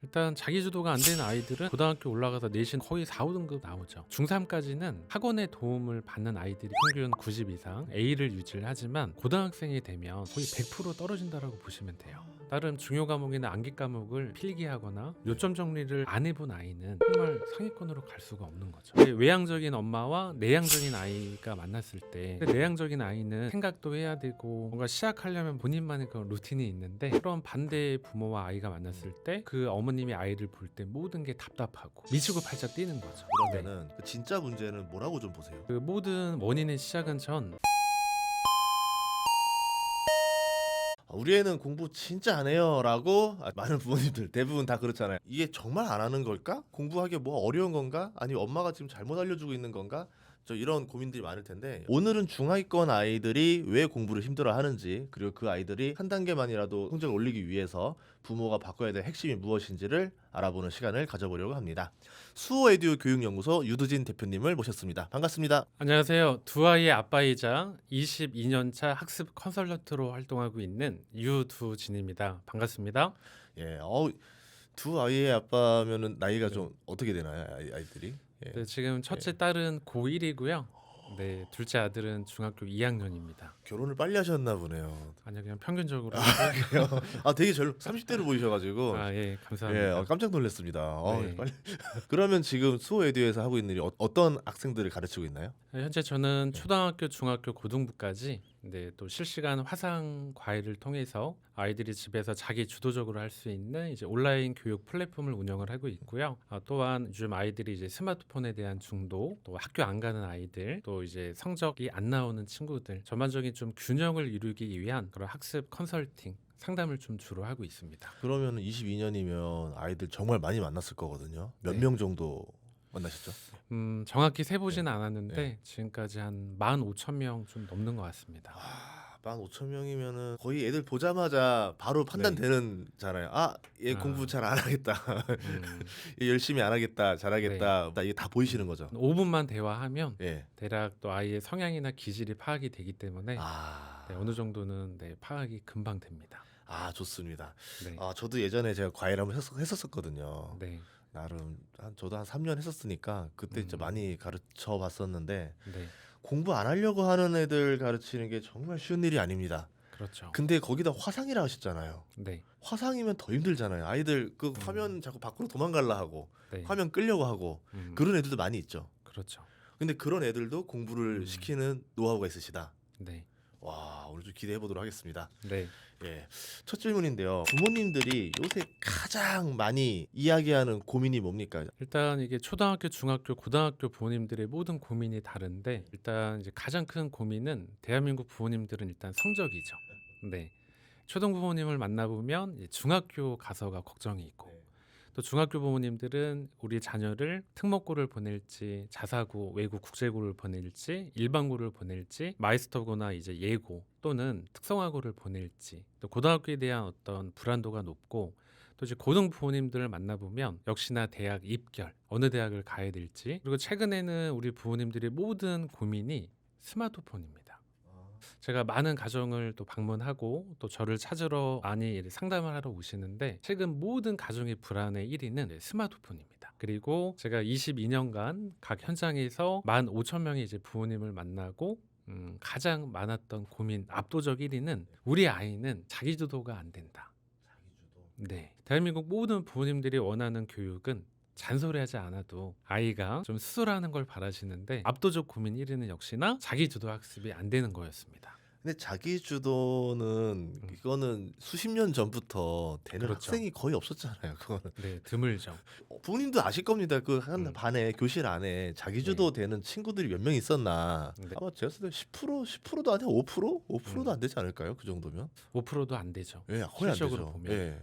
일단 자기주도가 안 되는 아이들은 고등학교 올라가서 내신 거의 4, 5등급 나오죠. 중3까지는 학원의 도움을 받는 아이들이 평균 90 이상 A를 유지를 하지만 고등학생이 되면 거의 100% 떨어진다라고 보시면 돼요. 다른 중요 과목이나 암기 과목을 필기하거나 요점 정리를 안 해본 아이는 정말 상위권으로 갈 수가 없는 거죠. 외향적인 엄마와 내향적인 아이가 만났을 때 내향적인 아이는 생각도 해야 되고 뭔가 시작하려면 본인만의 그런 루틴이 있는데 그런 반대의 부모와 아이가 만났을 때 그 어머님이 아이를 볼 때 모든 게 답답하고 미치고 팔짝 뛰는 거죠. 그러면은 그 진짜 문제는 뭐라고 좀 보세요? 그 모든 원인의 시작은 전 우리 애는 공부 진짜 안 해요 라고 많은 부모님들 대부분 다 그렇잖아요. 이게 정말 안 하는 걸까? 공부하기 뭐 어려운 건가? 아니면 엄마가 지금 잘못 알려주고 있는 건가? 저 이런 고민들이 많을 텐데 오늘은 중하위권 아이들이 왜 공부를 힘들어 하는지, 그리고 그 아이들이 한 단계만이라도 성적을 올리기 위해서 부모가 바꿔야 될 핵심이 무엇인지를 알아보는 시간을 가져보려고 합니다. 수호에듀 교육연구소 유두진 대표님을 모셨습니다. 반갑습니다. 안녕하세요. 두 아이의 아빠이자 22년차 학습 컨설턴트로 활동하고 있는 유두진입니다. 반갑습니다. 예, 두 아이의 아빠면은 나이가 좀 어떻게 되나요, 아이들이? 예. 네, 지금 첫째 딸은 고1이고요. 네, 둘째 아들은 중학교 2학년입니다. 결혼을 빨리 하셨나 보네요. 아니요, 그냥 평균적으로. 되게 30대로 보이셔가지고 아, 예, 예, 감사합니다. 깜짝 놀랐습니다. 네. 빨리. 그러면 지금 수호에듀에서 하고 있는 일이 어떤 학생들을 가르치고 있나요? 현재 저는 초등학교, 중학교, 고등부까지 또 실시간 화상 과외를 통해서 아이들이 집에서 자기 주도적으로 할 수 있는 이제 온라인 교육 플랫폼을 운영을 하고 있고요. 또한 요즘 아이들이 이제 스마트폰에 대한 중독, 또 학교 안 가는 아이들, 또 이제 성적이 안 나오는 친구들, 전반적인 좀 균형을 이루기 위한 그런 학습 컨설팅 상담을 좀 주로 하고 있습니다. 그러면 22년이면 아이들 정말 많이 만났을 거거든요. 몇 네. 명 정도 만나셨죠? 정확히 세보지는 않았는데 네. 지금까지 한 15,000명 좀 넘는 것 같습니다. 15,000명이면은 거의 애들 보자마자 바로 판단되는 잖아요. 얘 공부 잘 안 하겠다. 음, 얘 열심히 안 하겠다. 잘하겠다. 이게 다 보이시는 거죠. 5분만 대화하면 예. 대략 또 아이의 성향이나 기질이 파악이 되기 때문에 아, 어느 정도는 파악이 금방 됩니다. 좋습니다. 네. 저도 예전에 제가 과외를 한번 했었거든요. 네. 나름 저도 한 3년 했었으니까 그때 진짜 음. 많이 가르쳐 봤었는데 네. 공부 안 하려고 하는 애들 가르치는 게 정말 쉬운 일이 아닙니다. 그렇죠. 근데 거기다 화상이라 하셨잖아요. 네. 화상이면 더 힘들잖아요. 아이들 그 화면 자꾸 밖으로 도망갈라 하고 네. 화면 끌려고 하고 음, 그런 애들도 많이 있죠. 그렇죠. 근데 그런 애들도 공부를 시키는 노하우가 있으시다. 네. 와, 오늘 좀 기대해 보도록 하겠습니다. 네. 예. 첫 질문인데요. 부모님들이 요새 가장 많이 이야기하는 고민이 뭡니까? 일단 이게 초등학교, 중학교, 고등학교 부모님들의 모든 고민이 다른데 일단 이제 가장 큰 고민은 대한민국 부모님들은 일단 성적이죠. 네. 초등 부모님을 만나보면 이제 중학교 가서가 걱정이 있고 또 중학교 부모님들은 우리 자녀를 특목고를 보낼지 자사고, 외고, 국제고를 보낼지 일반고를 보낼지 마이스터고나 이제 예고 또는 특성화고를 보낼지 또 고등학교에 대한 어떤 불안도가 높고 또 이제 고등 부모님들을 만나보면 역시나 대학 입결 어느 대학을 가야 될지 그리고 최근에는 우리 부모님들의 모든 고민이 스마트폰입니다. 제가 많은 가정을 또 방문하고 또 저를 찾으러 많이 상담을 하러 오시는데 최근 모든 가정의 불안의 1위는 스마트폰입니다. 그리고 제가 22년간 각 현장에서 15,000명의 이제 부모님을 만나고 가장 많았던 고민 압도적 1위는 우리 아이는 자기주도가 안 된다. 네, 대한민국 모든 부모님들이 원하는 교육은 잔소리하지 않아도 아이가 좀 스스로하는 걸 바라시는데 압도적 고민 1위는 역시나 자기주도 학습이 안 되는 거였습니다. 근데 자기 주도는 이거는 수십 년 전부터 되는 그렇죠. 학생이 거의 없었잖아요. 그거는 네, 드물죠. 부모님도 아실 겁니다. 그 한 반에 교실 안에 자기 주도 되는 친구들이 몇 명 있었나? 네. 아마 제가 봤을 때 10%도 아니야 5%? 5%도 안 되지 않을까요? 그 정도면? 5%도 안 되죠. 예, 거의 안 실적으로 되죠. 보면. 예.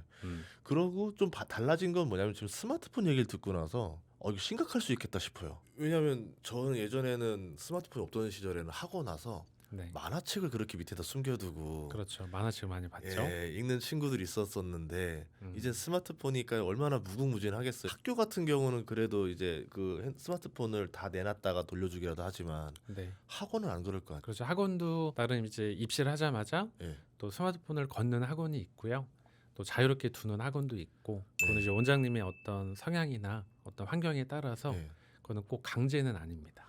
그러고 좀 달라진 건 뭐냐면 지금 스마트폰 얘기를 듣고 나서 이거 심각할 수 있겠다 싶어요. 왜냐면 저는 예전에는 스마트폰이 없던 시절에는 하고 나서 네, 만화책을 그렇게 밑에다 숨겨두고 그렇죠. 만화책 많이 봤죠. 예, 읽는 친구들이 있었었는데 음. 이제 스마트폰이니까 얼마나 무궁무진하겠어요. 학교 같은 경우는 그래도 이제 그 스마트폰을 다 내놨다가 돌려주기라도 하지만 네, 학원은 안 그럴 것 같아요. 그렇죠. 학원도 나름 이제 입시를 하자마자 예. 또 스마트폰을 걷는 학원이 있고요. 또 자유롭게 두는 학원도 있고 그거는 네. 이제 원장님의 어떤 성향이나 어떤 환경에 따라서 네. 그거는 꼭 강제는 아닙니다.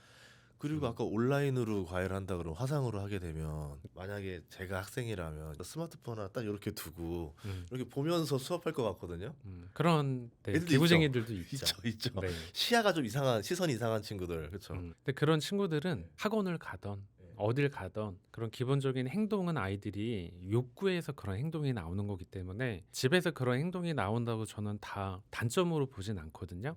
그리고 아까 온라인으로 과외를 한다 그러면 화상으로 하게 되면 만약에 제가 학생이라면 스마트폰 하나 딱 이렇게 두고 음, 이렇게 보면서 수업할 것 같거든요. 그런 네, 애들도 기부쟁이들도 있죠. 있죠. 네. 시야가 좀 이상한 시선이 이상한 친구들 그렇죠. 근데 그런 친구들은 학원을 가던 네. 어딜 가던 그런 기본적인 행동은 아이들이 욕구에서 그런 행동이 나오는 거기 때문에 집에서 그런 행동이 나온다고 저는 다 단점으로 보진 않거든요.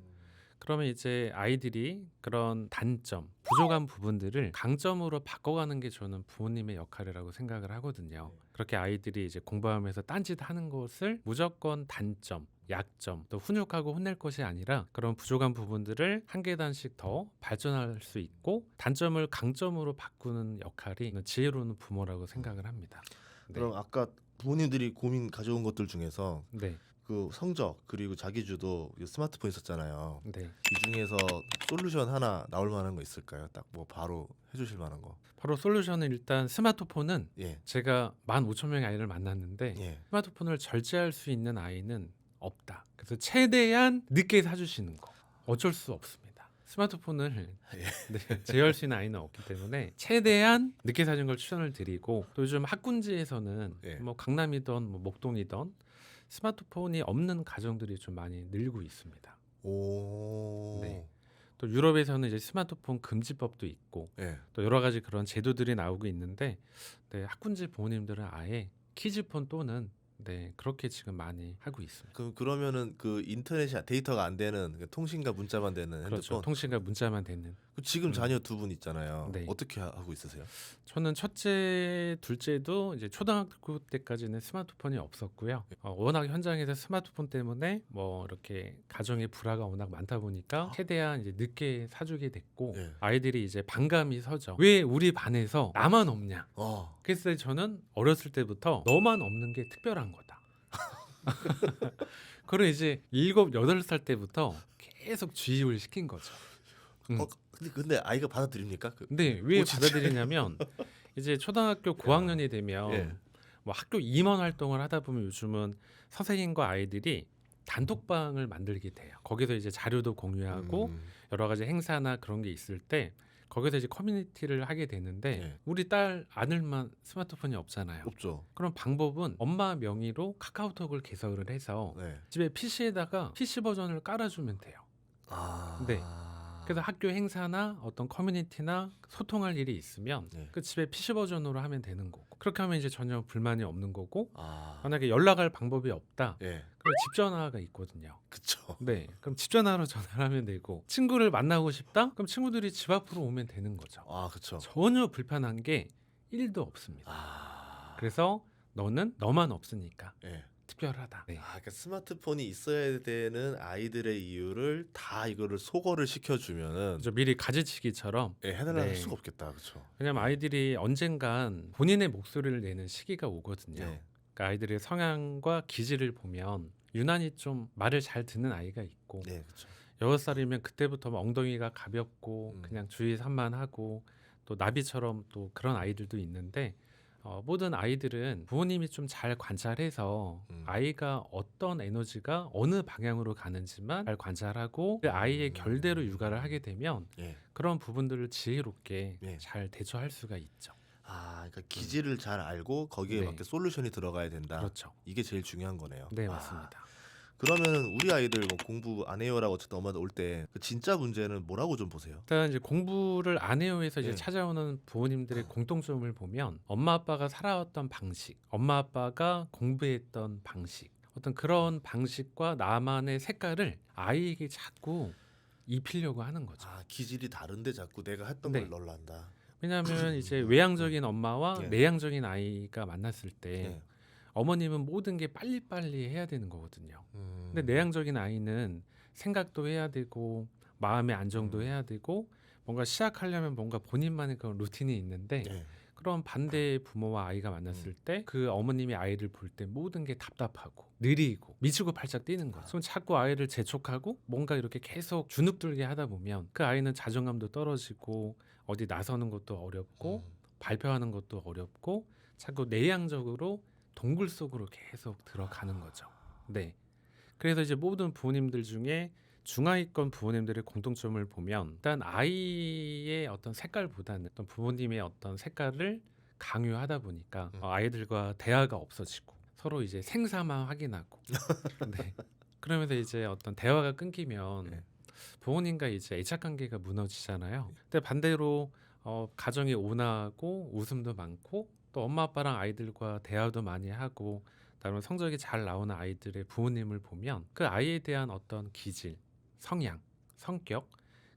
그러면 이제 아이들이 그런 단점, 부족한 부분들을 강점으로 바꿔가는 게 저는 부모님의 역할이라고 생각을 하거든요. 그렇게 아이들이 이제 공부하면서 딴짓하는 것을 무조건 단점, 약점, 또 훈육하고 혼낼 것이 아니라 그런 부족한 부분들을 한 계단씩 더 발전할 수 있고 단점을 강점으로 바꾸는 역할이 지혜로운 부모라고 생각을 합니다. 네. 그럼 아까 부모님들이 고민 가져온 것들 중에서 네, 그 성적 그리고 자기주도 스마트폰 있었잖아요. 네. 이 중에서 솔루션 하나 나올 만한 거 있을까요? 딱 뭐 바로 해주실 만한 거. 바로 솔루션은 일단 스마트폰은 예. 제가 15,000명의 아이를 만났는데 예. 스마트폰을 절제할 수 있는 아이는 없다. 그래서 최대한 늦게 사주시는 거 어쩔 수 없습니다. 스마트폰을 네, 제어할 수 있는 아이는 없기 때문에 최대한 늦게 사주는 걸 추천을 드리고 또 요즘 학군지에서는 예. 뭐 강남이던 뭐 목동이던 스마트폰이 없는 가정들이 좀 많이 늘고 있습니다. 오. 네. 또 유럽에서는 이제 스마트폰 금지법도 있고 예. 또 여러 가지 그런 제도들이 나오고 있는데 네, 학군지 부모님들은 아예 키즈폰 또는 네, 그렇게 지금 많이 하고 있습니다. 그러면은 그 인터넷이 데이터가 안 되는 그 통신과 문자만 되는 그렇죠. 핸드폰. 통신과 문자만 되는. 지금 자녀 두 분 있잖아요. 네. 어떻게 하고 있으세요? 저는 첫째, 둘째도 이제 초등학교 때까지는 스마트폰이 없었고요. 워낙 현장에서 스마트폰 때문에 뭐 이렇게 가정의 불화가 워낙 많다 보니까 최대한 이제 늦게 사주게 됐고 예. 아이들이 이제 반감이 서죠. 왜 우리 반에서 나만 없냐? 어. 그래서 저는 어렸을 때부터 너만 없는 게 특별한 거다. 그걸 이제 7, 8살 때부터 계속 주입을 시킨 거죠. 근데 아이가 받아들입니까? 근데 왜 진짜? 받아들이냐면 이제 초등학교 고학년이 되면 예. 뭐 학교 임원 활동을 하다 보면 요즘은 선생님과 아이들이 단톡방을 만들게 돼요. 거기서 이제 자료도 공유하고 여러 가지 행사나 그런 게 있을 때 거기서 이제 커뮤니티를 하게 되는데 예. 우리 딸 아들만 스마트폰이 없잖아요. 없죠. 그럼 방법은 엄마 명의로 카카오톡을 개설을 해서 네. 집에 PC에다가 PC 버전을 깔아주면 돼요. 아. 네. 그래서 학교 행사나 어떤 커뮤니티나 소통할 일이 있으면 네. 그 집에 PC 버전으로 하면 되는 거고 그렇게 하면 이제 전혀 불만이 없는 거고 아. 만약에 연락할 방법이 없다 예. 그럼 집 전화가 있거든요. 그쵸. 네, 그럼 집 전화로 전화를 하면 되고 친구를 만나고 싶다? 그럼 친구들이 집 앞으로 오면 되는 거죠. 아, 그쵸. 전혀 불편한 게 1도 없습니다. 아. 그래서 너는 너만 없으니까 예. 특별하다. 네. 그러니까 스마트폰이 있어야 되는 아이들의 이유를 다 이거를 소거를 시켜주면은 그래서 미리 가지치기처럼 해달라는 네. 수가 없겠다, 그렇죠? 왜냐면 아이들이 언젠간 본인의 목소리를 내는 시기가 오거든요. 네. 그러니까 아이들의 성향과 기질을 보면 유난히 좀 말을 잘 듣는 아이가 있고 네, 그렇죠. 6살이면 그때부터 막 엉덩이가 가볍고 그냥 주의 산만하고 또 나비처럼 또 그런 아이들도 있는데 모든 아이들은 부모님이 좀 잘 관찰해서 아이가 어떤 에너지가 어느 방향으로 가는지만 잘 관찰하고 그 아이의 결대로 육아를 하게 되면 예. 그런 부분들을 지혜롭게 예. 잘 대처할 수가 있죠. 그러니까 기질을 잘 알고 거기에 네. 맞게 솔루션이 들어가야 된다. 그렇죠. 이게 제일 중요한 거네요. 네, 맞습니다. 그러면 우리 아이들 뭐 공부 안 해요라고 어쨌든 엄마들 올 때 그 진짜 문제는 뭐라고 좀 보세요? 일단 이제 공부를 안 해요 해서 이제 네. 찾아오는 부모님들의 공통점을 보면 엄마 아빠가 살아왔던 방식, 엄마 아빠가 공부했던 방식, 어떤 그런 방식과 나만의 색깔을 아이에게 자꾸 입히려고 하는 거죠. 기질이 다른데 자꾸 내가 했던 네. 걸 넣으란다. 왜냐하면 이제 외향적인 엄마와 네. 내향적인 아이가 만났을 때 네. 어머님은 모든 게 빨리빨리 해야 되는 거거든요. 근데 내향적인 아이는 생각도 해야 되고 마음의 안정도 해야 되고 뭔가 시작하려면 뭔가 본인만의 그런 루틴이 있는데 네. 그런 반대의 부모와 아이가 만났을 때 그 어머님이 아이를 볼 때 모든 게 답답하고 느리고 미치고 팔짝 뛰는 거죠. 그럼 자꾸 아이를 재촉하고 뭔가 이렇게 계속 주눅들게 하다 보면 그 아이는 자존감도 떨어지고 어디 나서는 것도 어렵고 발표하는 것도 어렵고 자꾸 내향적으로 동굴 속으로 계속 들어가는 거죠. 네. 그래서 이제 모든 부모님들 중에 중하위권 부모님들의 공통점을 보면 일단 아이의 어떤 색깔보다는 어떤 부모님의 어떤 색깔을 강요하다 보니까 아이들과 대화가 없어지고 서로 이제 생사만 확인하고 네. 그러면서 이제 어떤 대화가 끊기면 네. 부모님과 이제 애착 관계가 무너지잖아요. 근데 반대로 가정이 온화하고 웃음도 많고 또 엄마 아빠랑 아이들과 대화도 많이 하고 그다음에 성적이 잘 나오는 아이들의 부모님을 보면 그 아이에 대한 어떤 기질, 성향, 성격,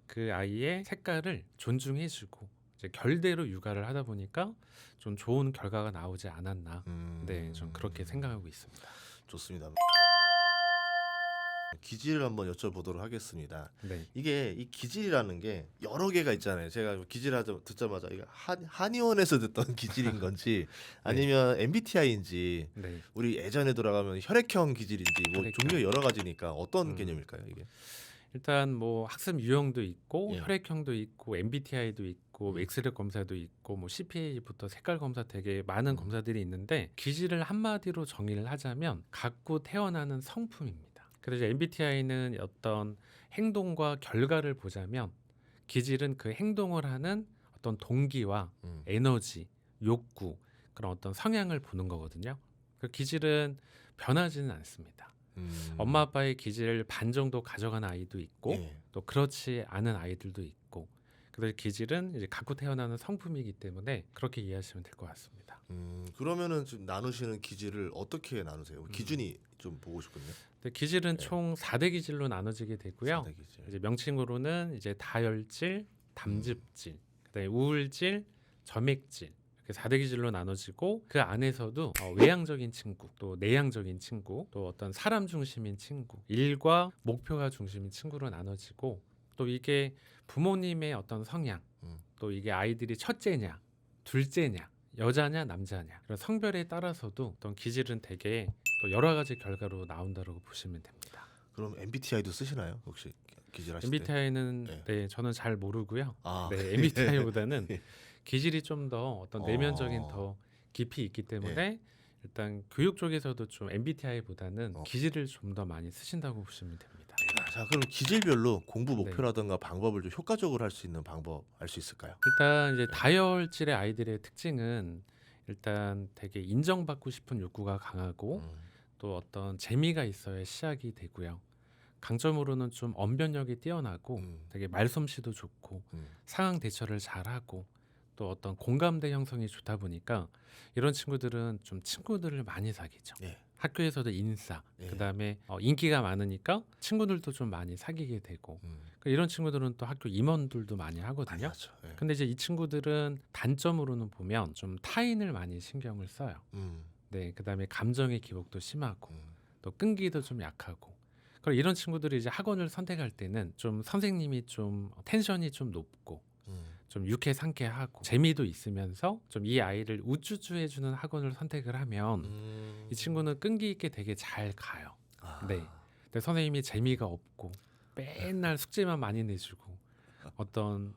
그 아이의 색깔을 존중해주고 이제 결대로 육아를 하다 보니까 좀 좋은 결과가 나오지 않았나. 네, 좀 그렇게 생각하고 있습니다. 좋습니다. 기질을 한번 여쭤보도록 하겠습니다. 네, 이게 이 기질이라는 게 여러 개가 있잖아요. 제가 기질 듣자마자 이거 한의원에서 듣던 기질인 건지 아니면 MBTI인지 네. 우리 예전에 돌아가면 혈액형 기질인지 뭐 혈액형. 종류 여러 가지니까 어떤 음. 개념일까요, 이게? 일단 뭐 학습 유형도 있고 예. 혈액형도 있고 MBTI도 있고 엑스레이 검사도 있고 뭐 CPA부터 색깔 검사 되게 많은 검사들이 있는데 기질을 한마디로 정의를 하자면 갖고 태어나는 성품입니다. 그래서 MBTI는 어떤 행동과 결과를 보자면 기질은 그 행동을 하는 어떤 동기와 에너지, 욕구, 그런 어떤 성향을 보는 거거든요. 그 기질은 변하지는 않습니다. 엄마 아빠의 기질을 반 정도 가져간 아이도 있고 예. 또 그렇지 않은 아이들도 있고 그래서 기질은 이제 갖고 태어나는 성품이기 때문에 그렇게 이해하시면 될 것 같습니다. 그러면은 지금 나누시는 기질을 어떻게 나누세요? 기준이 좀 보고 싶거든요. 근데 기질은 네. 총 4대 기질로 나눠지게 되고요. 4대 기질. 이제 명칭으로는 이제 다혈질, 담즙질, 그다음에 우울질, 점액질 이렇게 4대 기질로 나눠지고 그 안에서도 외향적인 친구, 또 내향적인 친구, 또 어떤 사람 중심인 친구, 일과 목표가 중심인 친구로 나눠지고 또 이게 부모님의 어떤 성향, 또 이게 아이들이 첫째냐, 둘째냐, 여자냐, 남자냐 그런 성별에 따라서도 어떤 기질은 되게 또 여러 가지 결과로 나온다고 보시면 됩니다. 그럼 MBTI도 쓰시나요? 혹시 기질 하실 때? MBTI는 네. 네, 저는 잘 모르고요. 아. 네, MBTI보다는 예. 기질이 좀 더 어떤 내면적인 더 깊이 있기 때문에 일단 교육 쪽에서도 좀 MBTI보다는 기질을 좀 더 많이 쓰신다고 보시면 됩니다. 자, 그럼 기질별로 공부 네. 목표라든가 방법을 좀 효과적으로 할 수 있는 방법 알 수 있을까요? 일단 이제 다혈질의 아이들의 특징은 일단 되게 인정받고 싶은 욕구가 강하고 또 어떤 재미가 있어야 시작이 되고요. 강점으로는 좀 언변력이 뛰어나고 되게 말솜씨도 좋고 상황 대처를 잘하고 또 어떤 공감대 형성이 좋다 보니까 이런 친구들은 좀 친구들을 많이 사귀죠. 예. 학교에서도 인싸, 예. 그다음에 인기가 많으니까 친구들도 좀 많이 사귀게 되고 그러니까 이런 친구들은 또 학교 임원들도 많이 하거든요. 맞죠. 예. 근데 이제 이 친구들은 단점으로는 보면 좀 타인을 많이 신경을 써요. 네, 그다음에 감정의 기복도 심하고 또 끈기도 좀 약하고. 그럼 이런 친구들이 이제 학원을 선택할 때는 좀 선생님이 좀 텐션이 좀 높고 좀 유쾌 상쾌하고 재미도 있으면서 좀 이 아이를 우쭈쭈해주는 학원을 선택을 하면 이 친구는 끈기 있게 되게 잘 가요. 아. 네. 근데 선생님이 재미가 없고 맨날 숙제만 많이 내주고 어떤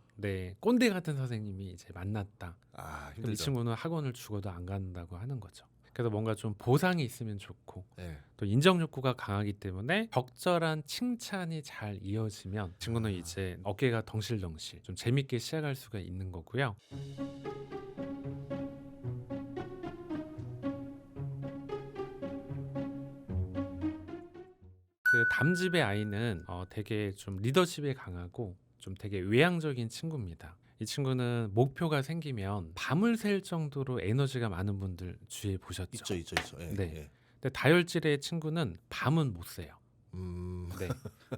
꼰대 같은 선생님이 이제 만났다. 아, 그럼 이 힘들죠. 친구는 학원을 죽어도 안 간다고 하는 거죠. 그래서 뭔가 좀 보상이 있으면 좋고 예. 또 인정 욕구가 강하기 때문에 적절한 칭찬이 잘 이어지면 친구는 이제 어깨가 덩실덩실 좀 재밌게 시작할 수가 있는 거고요. 그 담즙의 아이는 되게 좀 리더십에 강하고 좀 되게 외향적인 친구입니다. 이 친구는 목표가 생기면 밤을 샐 정도로 에너지가 많은 분들 주위에 보셨죠? 있죠. 예. 네. 예. 근데 다혈질의 친구는 밤은 못 새요. 네.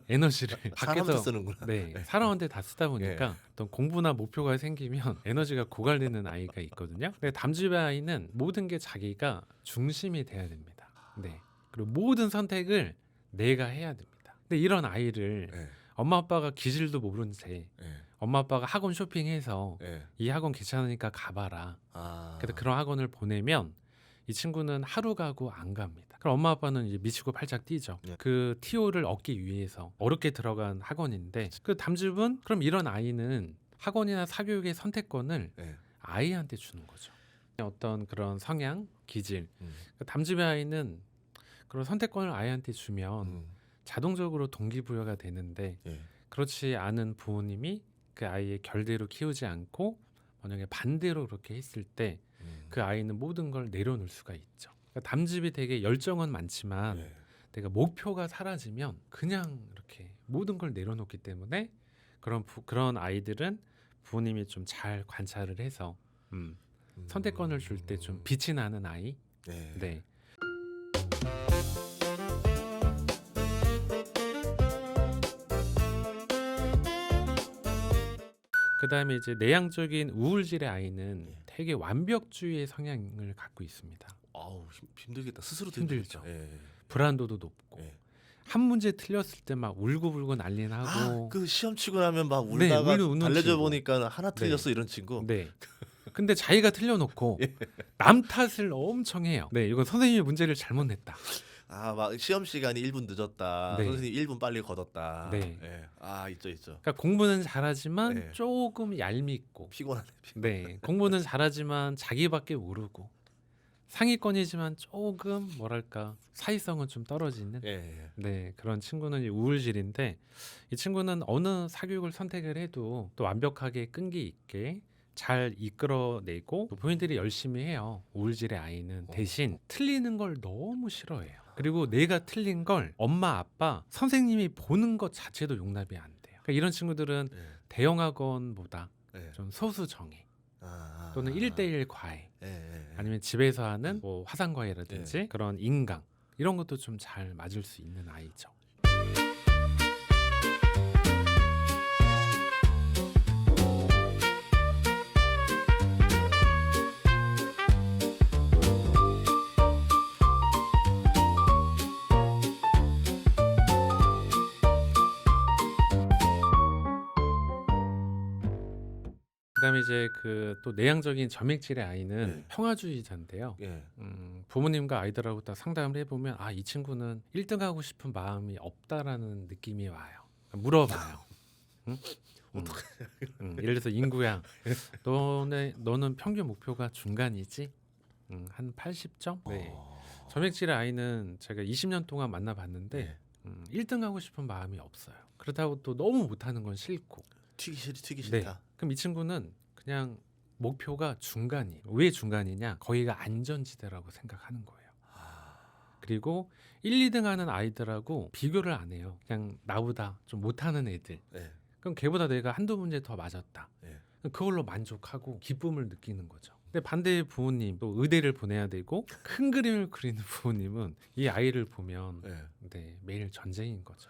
에너지를 사람도 밖에서 쓰는구나. 네, 사람한테 다 쓰다 보니까 어떤 공부나 목표가 생기면 에너지가 고갈되는 아이가 있거든요. 근데 담즙의 아이는 모든 게 자기가 중심이 돼야 됩니다. 네. 그리고 모든 선택을 내가 해야 됩니다. 근데 이런 아이를 예. 엄마 아빠가 기질도 모른 채 예. 엄마 아빠가 학원 쇼핑해서 예. 이 학원 괜찮으니까 가봐라. 아. 그래서 그런 학원을 보내면 이 친구는 하루 가고 안 갑니다. 그럼 엄마 아빠는 이제 미치고 팔짝 뛰죠. 예. 그 TO를 얻기 위해서 어렵게 들어간 학원인데 그 담즙은 그럼 이런 아이는 학원이나 사교육의 선택권을 예. 아이한테 주는 거죠. 어떤 그런 성향 기질. 그러니까 담즙의 아이는 그런 선택권을 아이한테 주면 자동적으로 동기부여가 되는데 예. 그렇지 않은 부모님이 그 아이의 결대로 키우지 않고 만약에 반대로 그렇게 했을 때 그 아이는 모든 걸 내려놓을 수가 있죠. 그러니까 담즙이 되게 열정은 많지만 예. 내가 목표가 사라지면 그냥 이렇게 모든 걸 내려놓기 때문에 그런 아이들은 부모님이 좀 잘 관찰을 해서 선택권을 줄 때 좀 빛이 나는 아이. 네. 네. 그다음에 이제 내향적인 우울질의 아이는 예. 되게 완벽주의의 성향을 갖고 있습니다. 아우 힘들겠다. 스스로도 힘들죠. 힘들겠죠. 예. 불안도도 높고 예. 한 문제 틀렸을 때 막 울고불고 난리 나고. 그 시험 치고 나면 막 네, 울다가 우는 달래줘 친구. 보니까 하나 틀렸어 이런 친구. 네. 근데 자기가 틀려놓고 예. 남 탓을 엄청 해요. 네, 이건 선생님이 문제를 잘못 냈다. 막 시험 시간이 1분 늦었다. 네. 선생님 1분 빨리 걷었다. 네. 예. 있죠. 그러니까 공부는 잘하지만 네. 조금 얄밉고. 피곤하네. 네, 공부는 잘하지만 자기밖에 모르고 상위권이지만 조금 뭐랄까 사회성은 좀 떨어지는. 예. 네, 그런 친구는 이 우울질인데 이 친구는 어느 사교육을 선택을 해도 또 완벽하게 끈기 있게 잘 이끌어내고 또 본인들이 열심히 해요. 우울질의 아이는 대신 틀리는 걸 너무 싫어해요. 그리고 내가 틀린 걸 엄마, 아빠, 선생님이 보는 것 자체도 용납이 안 돼요. 그러니까 이런 친구들은 예. 대형 학원보다 예. 좀 소수 정예 또는 아. 1대1 과외 예. 아니면 집에서 하는 뭐 화상 과외라든지 그런 인강 이런 것도 좀 잘 맞을 수 있는 아이죠. 그다음에 이제 그 또 내향적인 점액질의 아이는 네. 평화주의자인데요. 예. 부모님과 아이들하고 딱 상담을 해보면 이 친구는 1등 하고 싶은 마음이 없다라는 느낌이 와요. 물어봐요. 응? 예를 들어서 인구야, 너는 평균 목표가 중간이지? 한 80점? 네. 점액질의 아이는 제가 20년 동안 만나봤는데 1등 하고 싶은 마음이 없어요. 그렇다고 또 너무 못하는 건 싫고. 튀기 네. 싫다. 그럼 이 친구는 그냥 목표가 중간이에요. 왜 중간이냐? 거기가 안전지대라고 생각하는 거예요. 그리고 1, 2등 하는 아이들하고 비교를 안 해요. 그냥 나보다 좀 못하는 애들. 예. 그럼 걔보다 내가 한두 문제 더 맞았다. 예. 그걸로 만족하고 기쁨을 느끼는 거죠. 근데 반대의 부모님, 또 의대를 보내야 되고 큰 그림을 그리는 부모님은 이 아이를 보면 예. 매일 전쟁인 거죠.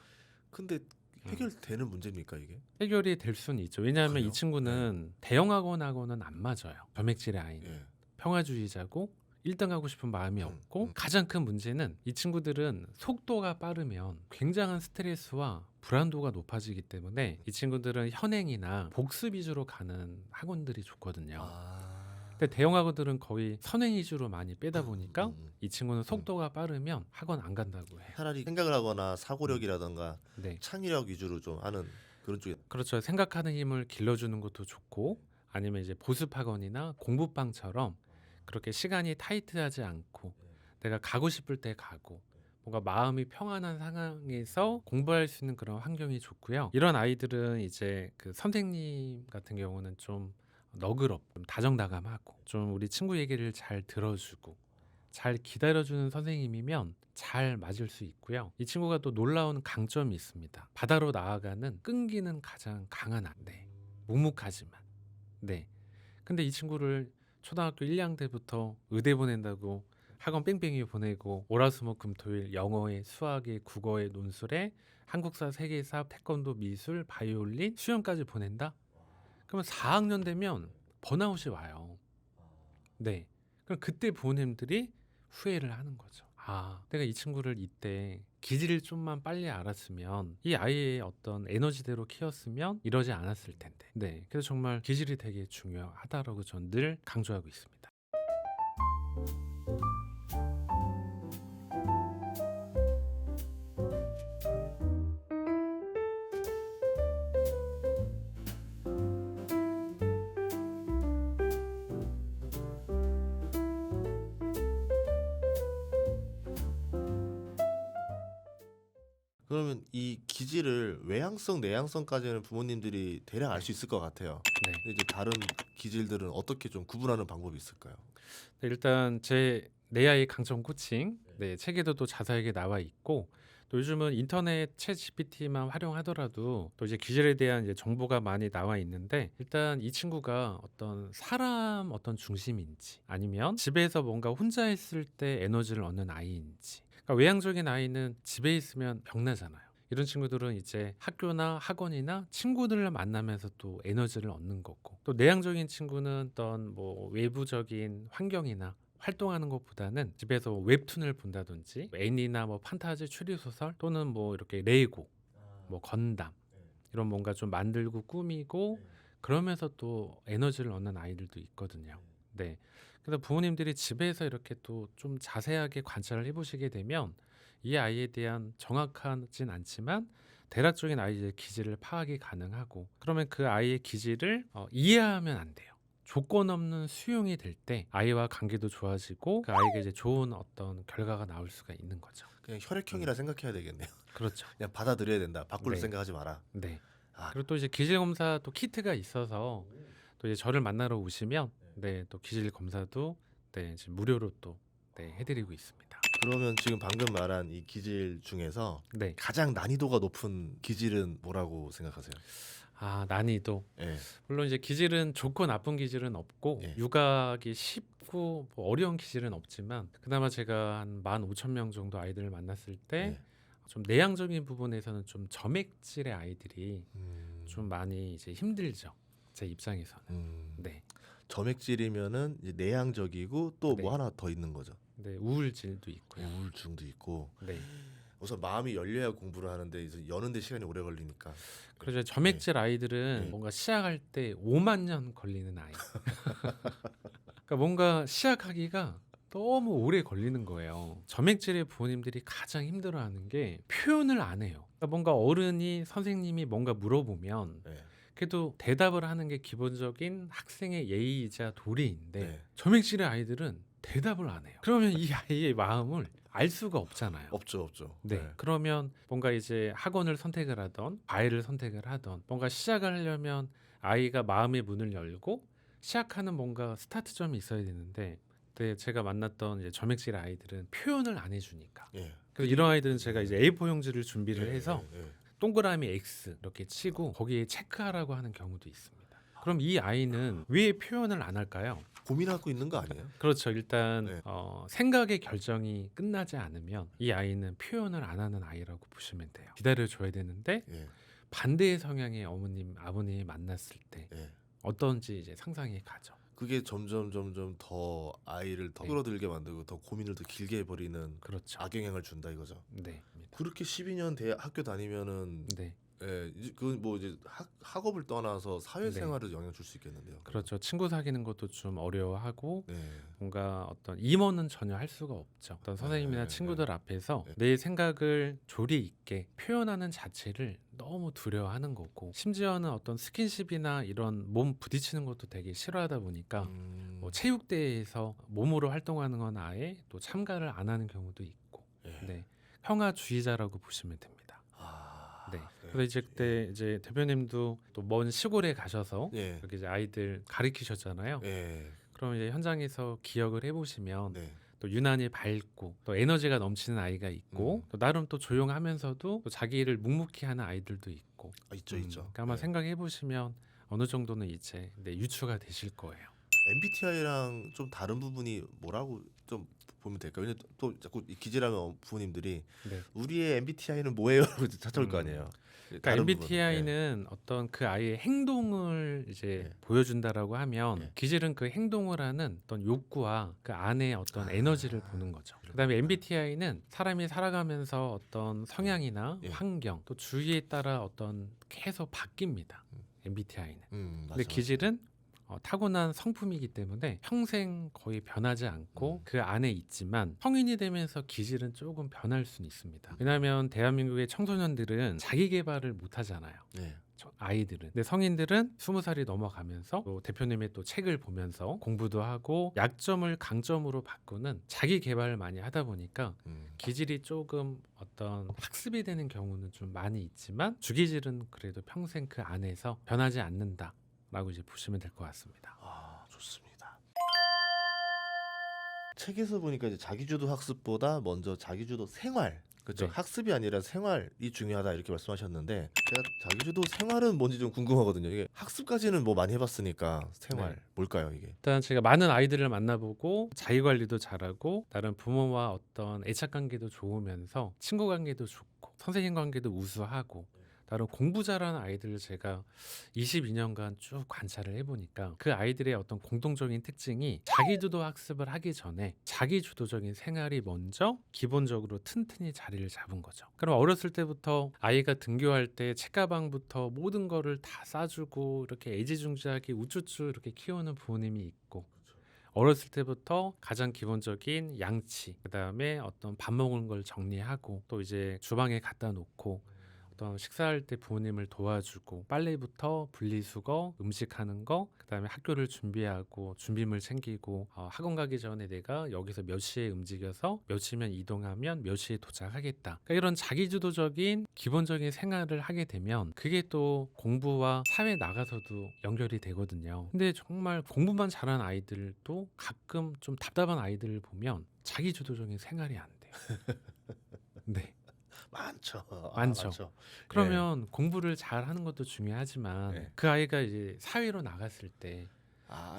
근데 해결되는 문제입니까 이게? 해결이 될 수는 있죠. 왜냐하면 그래요? 이 친구는 대형 학원하고는 안 맞아요. 점액질의 아이는. 예. 평화주의자고 1등 하고 싶은 마음이 없고 가장 큰 문제는 이 친구들은 속도가 빠르면 굉장한 스트레스와 불안도가 높아지기 때문에 이 친구들은 현행이나 복습 위주로 가는 학원들이 좋거든요. 근데 대형 학원들은 거의 선행 위주로 많이 빼다 보니까 이 친구는 속도가 빠르면 학원 안 간다고 해요. 차라리 생각을 하거나 사고력이라던가 네, 창의력 위주로 좀 하는 그런 쪽에. 그렇죠. 생각하는 힘을 길러주는 것도 좋고 아니면 이제 보습 학원이나 공부방처럼 그렇게 시간이 타이트하지 않고 내가 가고 싶을 때 가고 뭔가 마음이 평안한 상황에서 공부할 수 있는 그런 환경이 좋고요. 이런 아이들은 이제 그 선생님 같은 경우는 좀 너그럽, 좀 다정다감하고 좀 우리 친구 얘기를 잘 들어주고 잘 기다려주는 선생님이면 잘 맞을 수 있고요. 이 친구가 또 놀라운 강점이 있습니다. 바다로 나아가는 끈기는 가장 강한 아이. 묵묵하지만. 네. 근데 이 친구를 초등학교 1, 2학년 때부터 의대 보낸다고 학원 뺑뺑이 보내고 월화수목금토일 영어에 수학에 국어에 논술에 한국사 세계사 태권도 미술 바이올린 수영까지 보낸다? 그러면 4학년 되면 번아웃이 와요. 네. 그럼 그때 부모님들이 후회를 하는 거죠. 내가 이 친구를 이때 기질을 좀만 빨리 알았으면 이 아이의 어떤 에너지대로 키웠으면 이러지 않았을 텐데. 네. 그래서 정말 기질이 되게 중요하다라고 저는 늘 강조하고 있습니다. 그러면 이 기질을 외향성, 내향성까지는 부모님들이 대략 알 수 있을 것 같아요. 네. 근데 이제 다른 기질들은 어떻게 좀 구분하는 방법이 있을까요? 네, 일단 제 내 아이 강점 코칭 책에도 또 자세하게 나와 있고 또 요즘은 인터넷 챗 GPT만 활용하더라도 또 이제 기질에 대한 이제 정보가 많이 나와 있는데 일단 이 친구가 어떤 사람 어떤 중심인지 아니면 집에서 뭔가 혼자 있을 때 에너지를 얻는 아이인지 그러니까 외향적인 아이는 집에 있으면 병나잖아요. 이런 친구들은 이제 학교나 학원이나 친구들을 만나면서 또 에너지를 얻는 거고 또 내향적인 친구는 어떤 뭐 외부적인 환경이나 활동하는 것보다는 집에서 웹툰을 본다든지 애니나 뭐 판타지 추리소설 또는 뭐 이렇게 레고 뭐 건담 이런 뭔가 좀 만들고 꾸미고 그러면서 또 에너지를 얻는 아이들도 있거든요. 네. 그래서 부모님들이 집에서 이렇게 또 좀 자세하게 관찰을 해보시게 되면 이 아이에 대한 정확하진 않지만 대략적인 아이의 기질을 파악이 가능하고 그러면 그 아이의 기질을 이해하면 안 돼요. 조건 없는 수용이 될 때 아이와 관계도 좋아지고 그 아이가 이제 좋은 어떤 결과가 나올 수가 있는 거죠. 그냥 혈액형이라 생각해야 되겠네요. 그렇죠. 그냥 받아들여야 된다. 바꿀 네. 생각하지 마라. 네. 아, 그리고 또 이제 기질 검사 또 키트가 있어서 또 이제 저를 만나러 오시면 또 기질 검사도 지금 무료로 또 해드리고 있습니다. 그러면 지금 방금 말한 이 기질 중에서 네. 가장 난이도가 높은 기질은 뭐라고 생각하세요? 난이도. 예. 물론 이제 기질은 좋고 나쁜 기질은 없고 예. 육아하기 쉽고 뭐 어려운 기질은 없지만 그나마 제가 한 15,000명 정도 아이들을 만났을 때 좀 내향적인 부분에서는 좀 점액질의 아이들이 좀 많이 이제 힘들죠. 제 입장에서는. 네. 점액질이면은 이제 내향적이고 또 뭐 하나 더 있는 거죠. 네, 우울질도 있고요. 우울증도 있고. 네. 우선 마음이 열려야 공부를 하는데 이제 여는데 시간이 오래 걸리니까. 그래서 점액질 아이들은 뭔가 시작할 때 5만 년 걸리는 아이. 그러니까 뭔가 시작하기가 너무 오래 걸리는 거예요. 점액질의 부모님들이 가장 힘들어하는 게 표현을 안 해요. 그러니까 뭔가 어른이 선생님이 뭔가 물어보면 네. 그래도 대답을 하는 게 기본적인 학생의 예의이자 도리인데 네. 점액질의 아이들은 대답을 안 해요. 그러면 이 아이의 마음을 알 수가 없잖아요. 없죠. 네. 그러면 뭔가 이제 학원을 선택을 하던 과외를 선택을 하던 뭔가 시작을 하려면 아이가 마음의 문을 열고 시작하는 뭔가 스타트점이 있어야 되는데 제가 만났던 이제 점액질 아이들은 표현을 안 해주니까. 예. 그래서 이런 아이들은 제가 이제 A4 용지를 준비를 해서 예. 동그라미 X 이렇게 치고 거기에 체크하라고 하는 경우도 있습니다. 그럼 이 아이는 왜 표현을 안 할까요? 고민하고 있는 거 아니에요? 그렇죠. 일단 네. 생각의 결정이 끝나지 않으면 이 아이는 표현을 안 하는 아이라고 보시면 돼요. 기다려줘야 되는데 예. 반대의 성향의 어머님, 아버님이 만났을 때 예. 어떤지 이제 상상이 가죠. 그게 점점 더 아이를 더 네. 끌어들게 만들고 더 고민을 더 길게 해버리는 그렇죠. 악영향을 준다 이거죠. 네. 그렇게 12년 학교 다니면은 네. 그 뭐 이제 학업을 떠나서 사회생활에 영향 줄 수 있겠는데요. 그렇죠. 친구 사귀는 것도 좀 어려워하고 네. 뭔가 어떤 임원은 전혀 할 수가 없죠. 어떤 선생님이나 친구들 앞에서 네. 내 생각을 조리 있게 표현하는 자체를 너무 두려워하는 거고 심지어는 어떤 스킨십이나 이런 몸 부딪히는 것도 되게 싫어하다 보니까 뭐 체육대회에서 몸으로 활동하는 건 아예 또 참가를 안 하는 경우도 있고 예. 평화주의자라고 보시면 됩니다. 네. 네. 그래서 이제 그때 이제 대표님도 또 먼 시골에 가셔서 예. 이렇게 이제 아이들 가르치셨잖아요. 예. 그럼 이제 현장에서 기억을 해보시면 네. 또 유난히 밝고 또 에너지가 넘치는 아이가 있고 또 나름 또 조용하면서도 또 자기 일을 묵묵히 하는 아이들도 있고 있죠. 그러니까 아마 네. 생각해 보시면 어느 정도는 이제 유추가 되실 거예요. MBTI랑 좀 다른 부분이 뭐라고 좀 보면 될까요? 왜냐면 또 자꾸 이 기질하면 부모님들이 네. 우리의 MBTI는 뭐예요? 라고 찾아올 거 아니에요. 그러니까 다른 MBTI는 어떤 그 아이의 행동을 이제 보여준다라고 하면 기질은 그 행동을 하는 어떤 욕구와 그 안에 어떤 에너지를 보는 거죠. 그다음에 MBTI는 사람이 살아가면서 어떤 성향이나 환경 또 주위에 따라 어떤 계속 바뀝니다. MBTI는. 맞아, 근데 기질은 타고난 성품이기 때문에 평생 거의 변하지 않고 그 안에 있지만 성인이 되면서 기질은 조금 변할 수는 있습니다. 왜냐하면 대한민국의 청소년들은 자기 개발을 못 하잖아요. 네. 아이들은. 근데 성인들은 20살이 넘어가면서 또 대표님의 또 책을 보면서 공부도 하고 약점을 강점으로 바꾸는 자기 개발을 많이 하다 보니까 기질이 조금 어떤 학습이 되는 경우는 좀 많이 있지만 주기질은 그래도 평생 그 안에서 변하지 않는다라고 이제 보시면 될 것 같습니다. 좋습니다. 책에서 보니까 이제 자기주도 학습보다 먼저 자기주도 생활, 그렇죠? 네. 학습이 아니라 생활이 중요하다 이렇게 말씀하셨는데 제가 자기주도 생활은 뭔지 좀 궁금하거든요. 이게 학습까지는 뭐 많이 해봤으니까 생활 네. 뭘까요 이게? 일단 제가 많은 아이들을 만나보고 자기 관리도 잘하고 다른 부모와 어떤 애착 관계도 좋으면서 친구 관계도 좋고 선생님 관계도 우수하고 다른 공부 잘하는 아이들을 제가 22년간 쭉 관찰을 해보니까 그 아이들의 어떤 공통적인 특징이 자기주도 학습을 하기 전에 자기주도적인 생활이 먼저 기본적으로 튼튼히 자리를 잡은 거죠. 그럼 어렸을 때부터 아이가 등교할 때 책가방부터 모든 거를 다 싸주고 이렇게 애지중지하게 우쭈쭈 이렇게 키우는 부모님이 있고 어렸을 때부터 가장 기본적인 양치, 그다음에 어떤 밥 먹은 걸 정리하고 또 이제 주방에 갖다 놓고 어떤 식사할 때 부모님을 도와주고 빨래부터 분리수거, 음식하는 거, 그다음에 학교를 준비하고 준비물 챙기고 학원 가기 전에 내가 여기서 몇 시에 움직여서 몇 시면 이동하면 몇 시에 도착하겠다. 그러니까 이런 자기주도적인 기본적인 생활을 하게 되면 그게 또 공부와 사회 나가서도 연결이 되거든요. 근데 정말 공부만 잘하는 아이들도 가끔 좀 답답한 아이들을 보면 자기주도적인 생활이 안 돼요. 네. 많죠. 많죠. 그러면 공부를 잘 하는 것도 중요하지만 네. 그 아이가 이제 사회로 나갔을 때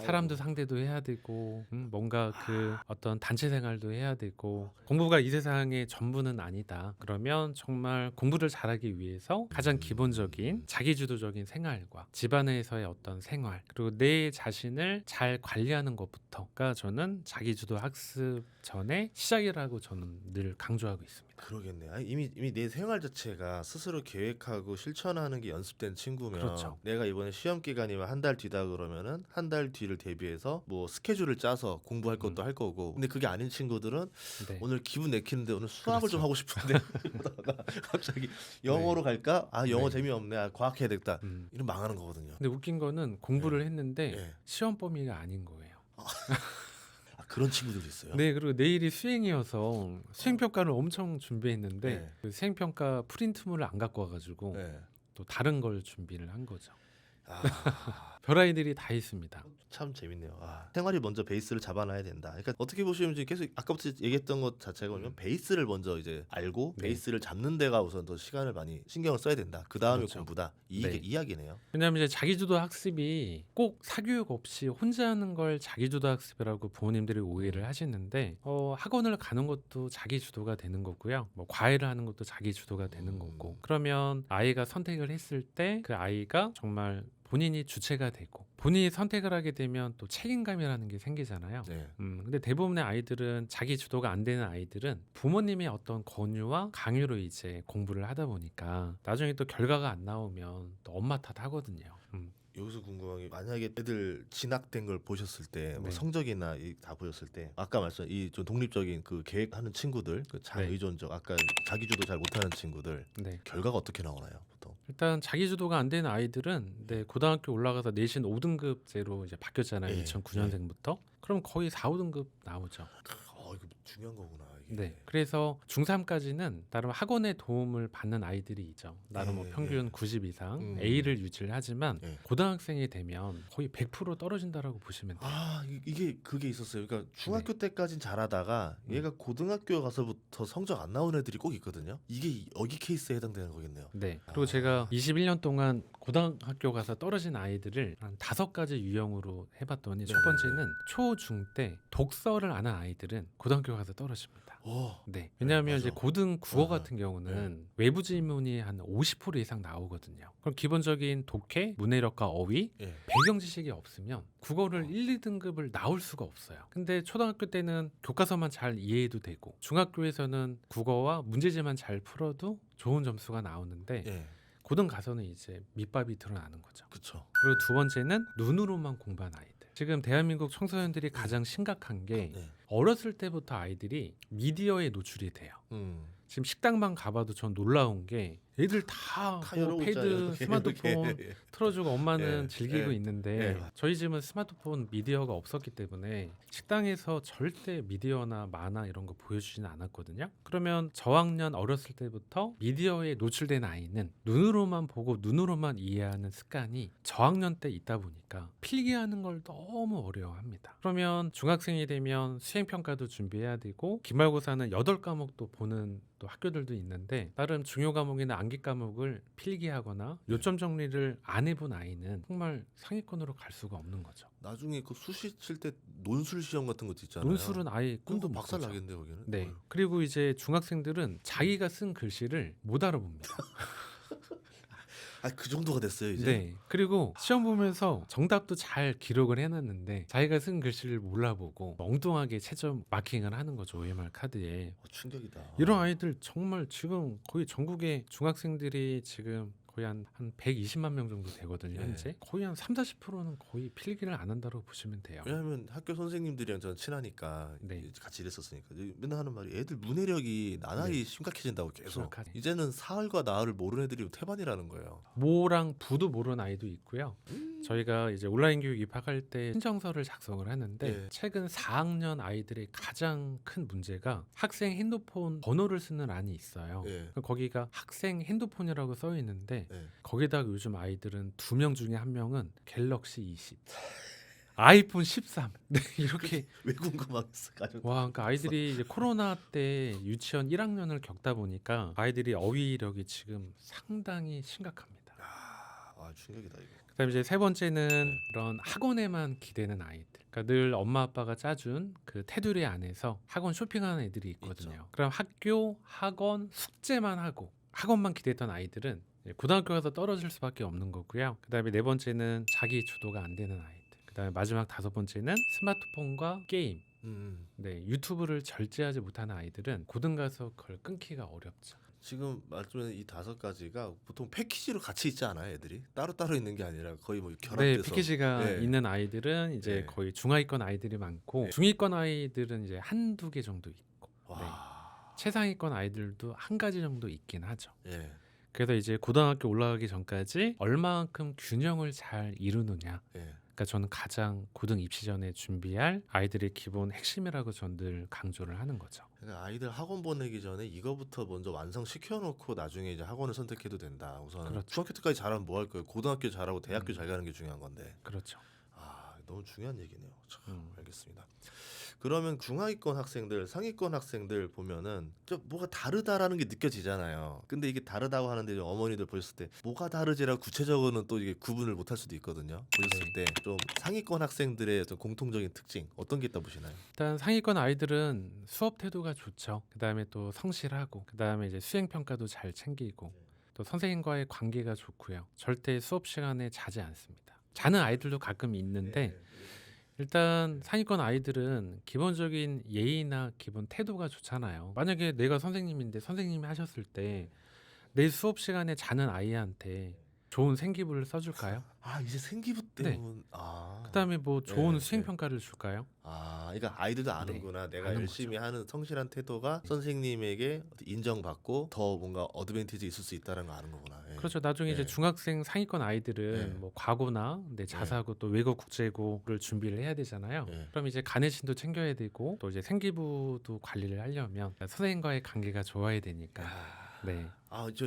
사람도 상대도 해야 되고 뭔가 그 어떤 단체 생활도 해야 되고 공부가 이 세상의 전부는 아니다. 그러면 정말 공부를 잘하기 위해서 가장 기본적인 자기주도적인 생활과 집안에서의 어떤 생활 그리고 내 자신을 잘 관리하는 것부터가 저는 자기주도 학습 전에 시작이라고 저는 늘 강조하고 있습니다. 그러겠네. 아니, 이미 내 생활 자체가 스스로 계획하고 실천하는 게 연습된 친구면 그렇죠. 내가 이번에 시험 기간이면 한 달 뒤다 그러면은 한 달 뒤를 대비해서 뭐 스케줄을 짜서 공부할 것도 할 거고. 근데 그게 아닌 친구들은 네. 오늘 기분 내키는데 오늘 수학을 좀 그렇죠. 하고 싶은데 이러다가 갑자기 영어로 갈까? 영어 네. 재미없네. 과학 해야 되겠다. 음. 이런 망하는 거거든요. 근데 웃긴 거는 공부를 했는데 예. 시험 범위가 아닌 거예요. 그런 친구들도 있어요. 네, 그리고 내일이 수행이어서 수행평가를 엄청 준비했는데 네. 그 수행평가 프린트물을 안 갖고 와가지고 네. 또 다른 걸 준비를 한 거죠. 아, 별아이들이 다 있습니다. 참 재밌네요. 생활이 먼저 베이스를 잡아놔야 된다. 그러니까 어떻게 보시면 지금 계속 아까부터 얘기했던 것 자체가 보면 베이스를 먼저 이제 알고 네. 베이스를 잡는 데가 우선 더 시간을 많이 신경을 써야 된다. 그 다음에 그렇죠. 공부다. 네. 이야기네요. 왜냐하면 이제 자기주도 학습이 꼭 사교육 없이 혼자 하는 걸 자기주도 학습이라고 부모님들이 오해를 하시는데 학원을 가는 것도 자기주도가 되는 거고요. 뭐 과외를 하는 것도 자기주도가 되는 거고. 그러면 아이가 선택을 했을 때 그 아이가 정말 본인이 주체가 되고 본인이 선택을 하게 되면 또 책임감이라는 게 생기잖아요. 네. 근데 대부분의 아이들은 자기 주도가 안 되는 아이들은 부모님의 어떤 권유와 강요로 이제 공부를 하다 보니까 나중에 또 결과가 안 나오면 또 엄마 탓하거든요. 여기서 궁금한 게 만약에 애들 진학된 걸 보셨을 때 뭐 네. 성적이나 다 보셨을 때 아까 말씀 이 좀 독립적인 그 계획하는 친구들 그 자의존적 아까 자기주도 잘 못하는 친구들 네. 결과가 어떻게 나오나요 보통? 일단 자기주도가 안 되는 아이들은 고등학교 올라가서 내신 5등급제로 이제 바뀌었잖아요. 예. 2009년생부터. 그럼 거의 4, 5등급 나오죠. 이거 중요한 거구나. 이게. 네. 그래서 중3까지는 나름 학원의 도움을 받는 아이들이 있죠. 나름 뭐 예, 평균 90 이상 A를 유지를 하지만 예. 고등학생이 되면 거의 100% 떨어진다라고 보시면 돼요. 이게 그게 있었어요. 그러니까 중학교 때까진 잘하다가 얘가 고등학교 가서부터 성적 안 나온 애들이 꼭 있거든요. 이게 여기 케이스에 해당되는 거겠네요. 네. 그리고 제가 21년 동안 고등학교 가서 떨어진 아이들을 한 5가지 유형으로 해봤더니 첫 번째는 초, 중 때 독서를 안 한 아이들은 고등학교 가서 떨어집니다. 네. 왜냐하면 맞아. 이제 고등 국어 같은 경우는 외부 지문이 한 50% 이상 나오거든요. 그럼 기본적인 독해, 문해력과 어휘, 예. 배경 지식이 없으면 국어를 1, 2등급을 나올 수가 없어요. 근데 초등학교 때는 교과서만 잘 이해해도 되고 중학교에서는 국어와 문제집만 잘 풀어도 좋은 점수가 나오는데 예. 고등 가서는 이제 밑밥이 드러나는 거죠. 그쵸. 그리고 두 번째는 눈으로만 공부한 아이들. 지금 대한민국 청소년들이 가장 심각한 게 네. 어렸을 때부터 아이들이 미디어에 노출이 돼요. 지금 식당만 가봐도 전 놀라운 게 애들 다 이러고 패드, 있잖아요. 스마트폰 예. 틀어주고 엄마는 예, 즐기고 예, 있는데 예. 저희 집은 스마트폰 미디어가 없었기 때문에 식당에서 절대 미디어나 만화 이런 거 보여주지는 않았거든요. 그러면 저학년 어렸을 때부터 미디어에 노출된 아이는 눈으로만 보고 눈으로만 이해하는 습관이 저학년 때 있다 보니까 필기하는 걸 너무 어려워합니다. 그러면 중학생이 되면 수행평가도 준비해야 되고 기말고사는 8과목도 보는 또 학교들도 있는데 나름 중요 과목이나 암기 과목을 필기하거나 요점 정리를 안 해본 아이는 정말 상위권으로 갈 수가 없는 거죠. 나중에 그 수시 칠 때 논술 시험 같은 것도 있잖아요. 논술은 아예 꿈도 그거 못 박살 꾸죠. 나겠는데 거기는. 네. 어휴. 그리고 이제 중학생들은 자기가 쓴 글씨를 못 알아봅니다. 그 정도가 됐어요 이제. 네. 그리고 시험 보면서 정답도 잘 기록을 해놨는데 자기가 쓴 글씨를 몰라보고 엉뚱하게 채점 마킹을 하는 거죠. OMR 카드에. 충격이다. 이런 아이들 정말 지금 거의 전국의 중학생들이 지금 거의 한 120만 명 정도 되거든요. 네. 현재 거의 한 30-40%는 거의 필기를 안 한다고 보시면 돼요. 왜냐하면 학교 선생님들이랑 저는 친하니까 네. 이제 같이 일했었으니까 맨날 하는 말이 애들 문해력이 나날이 네. 심각해진다고 계속. 심각하네. 이제는 사흘과 나흘을 모르는 애들이 태반이라는 거예요. 모랑 부도 모르는 아이도 있고요. 저희가 이제 온라인 교육 입학할 때 신청서를 작성을 하는데 네. 최근 4학년 아이들의 가장 큰 문제가 학생 핸드폰 번호를 쓰는 란이 있어요. 예. 거기가 학생 핸드폰이라고 써 있는데 예. 거기다가 요즘 아이들은 2명 중에 1명은 갤럭시 20, 아이폰 13. 네, 이렇게 왜 궁금하겠어 가족. 와, 그러니까 아이들이 이제 코로나 때 유치원 1학년을 겪다 보니까 아이들이 어휘력이 지금 상당히 심각합니다. 충격이다 이거. 그다음에 이제 세 번째는 그런 학원에만 기대는 아이들. 그러니까 늘 엄마 아빠가 짜준 그 테두리 안에서 학원 쇼핑하는 애들이 있거든요. 있죠. 그럼 학교, 학원, 숙제만 하고 학원만 기대했던 아이들은 고등학교 가서 떨어질 수밖에 없는 거고요. 그다음에 네 번째는 자기 주도가 안 되는 아이들. 그다음에 마지막 다섯 번째는 스마트폰과 게임. 네, 유튜브를 절제하지 못하는 아이들은 고등 가서 그걸 끊기가 어렵죠. 지금 말씀하신 이 5가지가 보통 패키지로 같이 있지 않아요, 애들이? 따로따로 있는 게 아니라 거의 뭐 결합돼서. 네, 패키지가 네. 있는 아이들은 이제 네. 거의 중하위권 아이들이 많고 네. 중위권 아이들은 이제 한두 개 정도 있고 와. 최상위권 아이들도 한 가지 정도 있긴 하죠. 예. 그래서 이제 고등학교 올라가기 전까지 얼마만큼 균형을 잘 이루느냐. 예. 그러니까 저는 가장 고등 입시 전에 준비할 아이들의 기본 핵심이라고 전 늘 강조를 하는 거죠. 그러니까 아이들 학원 보내기 전에 이거부터 먼저 완성시켜 놓고 나중에 이제 학원을 선택해도 된다. 우선 그렇죠. 중학교 때까지 잘하면 뭐 할 거예요? 고등학교 잘하고 대학교 잘 가는 게 중요한 건데. 그렇죠. 너무 중요한 얘기네요. 참, 음. 알겠습니다. 그러면 중하위권 학생들, 상위권 학생들 보면은 좀 뭐가 다르다라는 게 느껴지잖아요. 근데 이게 다르다고 하는데 이제 어머니들 보셨을 때 뭐가 다르지라고 구체적으로는 또 이게 구분을 못할 수도 있거든요. 보셨을 때 좀 상위권 학생들의 어떤 공통적인 특징 어떤 게 있다 보시나요? 일단 상위권 아이들은 수업 태도가 좋죠. 그다음에 또 성실하고 그다음에 이제 수행 평가도 잘 챙기고 또 선생님과의 관계가 좋고요. 절대 수업 시간에 자지 않습니다. 자는 아이들도 가끔 있는데 일단 상위권 아이들은 기본적인 예의나 기본 태도가 좋잖아요. 만약에 내가 선생님인데 선생님이 하셨을 때 내 수업 시간에 자는 아이한테 좋은 생기부를 써줄까요? 이제 생기부 네. 때문. 그다음에 뭐 좋은 네, 수행 네. 평가를 줄까요? 그러니까 아이들도 아는구나. 내가 아는 열심히 하는 성실한 태도가 네. 선생님에게 인정받고 더 뭔가 어드밴티지 있을 수 있다는 거 아는 거구나. 예. 그렇죠. 나중에 이제 네. 중학생 상위권 아이들은 네. 뭐 과고나 자사고 또 외국 국제고를 준비를 해야 되잖아요. 네. 그럼 이제 간해신도 챙겨야 되고 또 이제 생기부도 관리를 하려면 선생님과의 관계가 좋아야 되니까. 네.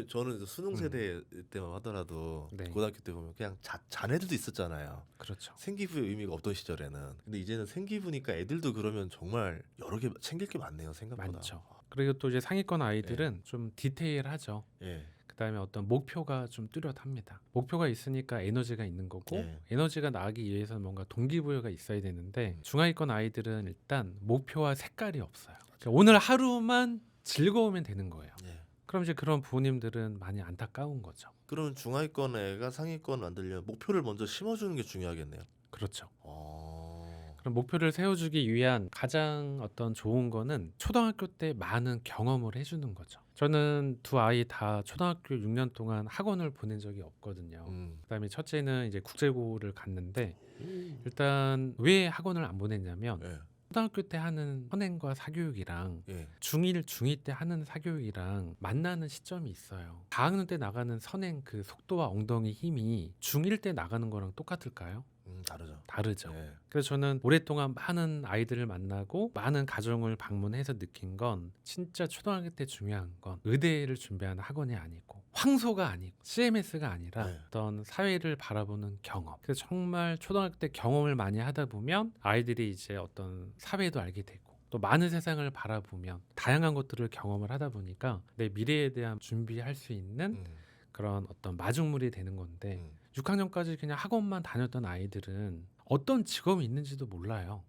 저는 수능 세대 때만 하더라도 네. 고등학교 때 보면 그냥 자네들도 있었잖아요. 그렇죠. 생기부의 의미가 없던 시절에는. 근데 이제는 생기부니까 애들도 그러면 정말 여러 개 챙길 게 많네요, 생각보다. 많죠. 그리고 또 이제 상위권 아이들은 좀 디테일하죠. 예. 그다음에 어떤 목표가 좀 뚜렷합니다. 목표가 있으니까 에너지가 있는 거고 예. 에너지가 나기 위해서는 뭔가 동기부여가 있어야 되는데 중하위권 아이들은 일단 목표와 색깔이 없어요. 그러니까 오늘 하루만 즐거우면 되는 거예요. 예. 그럼 이제 그런 부모님들은 많이 안타까운 거죠. 그러면 중하위권 애가 상위권 만들려면 목표를 먼저 심어주는 게 중요하겠네요. 그렇죠. 그럼 목표를 세워주기 위한 가장 어떤 좋은 거는 초등학교 때 많은 경험을 해주는 거죠. 저는 두 아이 다 초등학교 6년 동안 학원을 보낸 적이 없거든요. 그다음에 첫째는 이제 국제고를 갔는데 일단 왜 학원을 안 보냈냐면 예. 초등학교 때 하는 선행과 사교육이랑 예. 중1, 중2 때 하는 사교육이랑 만나는 시점이 있어요. 4학년 때 나가는 선행 그 속도와 엉덩이 힘이 중1 때 나가는 거랑 똑같을까요? 다르죠. 다르죠. 예. 그래서 저는 오랫동안 많은 아이들을 만나고 많은 가정을 방문해서 느낀 건 진짜 초등학교 때 중요한 건 의대를 준비하는 학원이 아니고 황소가 아니고 CMS가 아니라 네. 어떤 사회를 바라보는 경험. 그래서 정말 초등학교 때 경험을 많이 하다 보면 아이들이 이제 어떤 사회도 알게 되고 또 많은 세상을 바라보면 다양한 것들을 경험을 하다 보니까 내 미래에 대한 준비할 수 있는 음. 그런 어떤 마중물이 되는 건데 음. 6학년까지 그냥 학원만 다녔던 아이들은 어떤 직업이 있는지도 몰라요.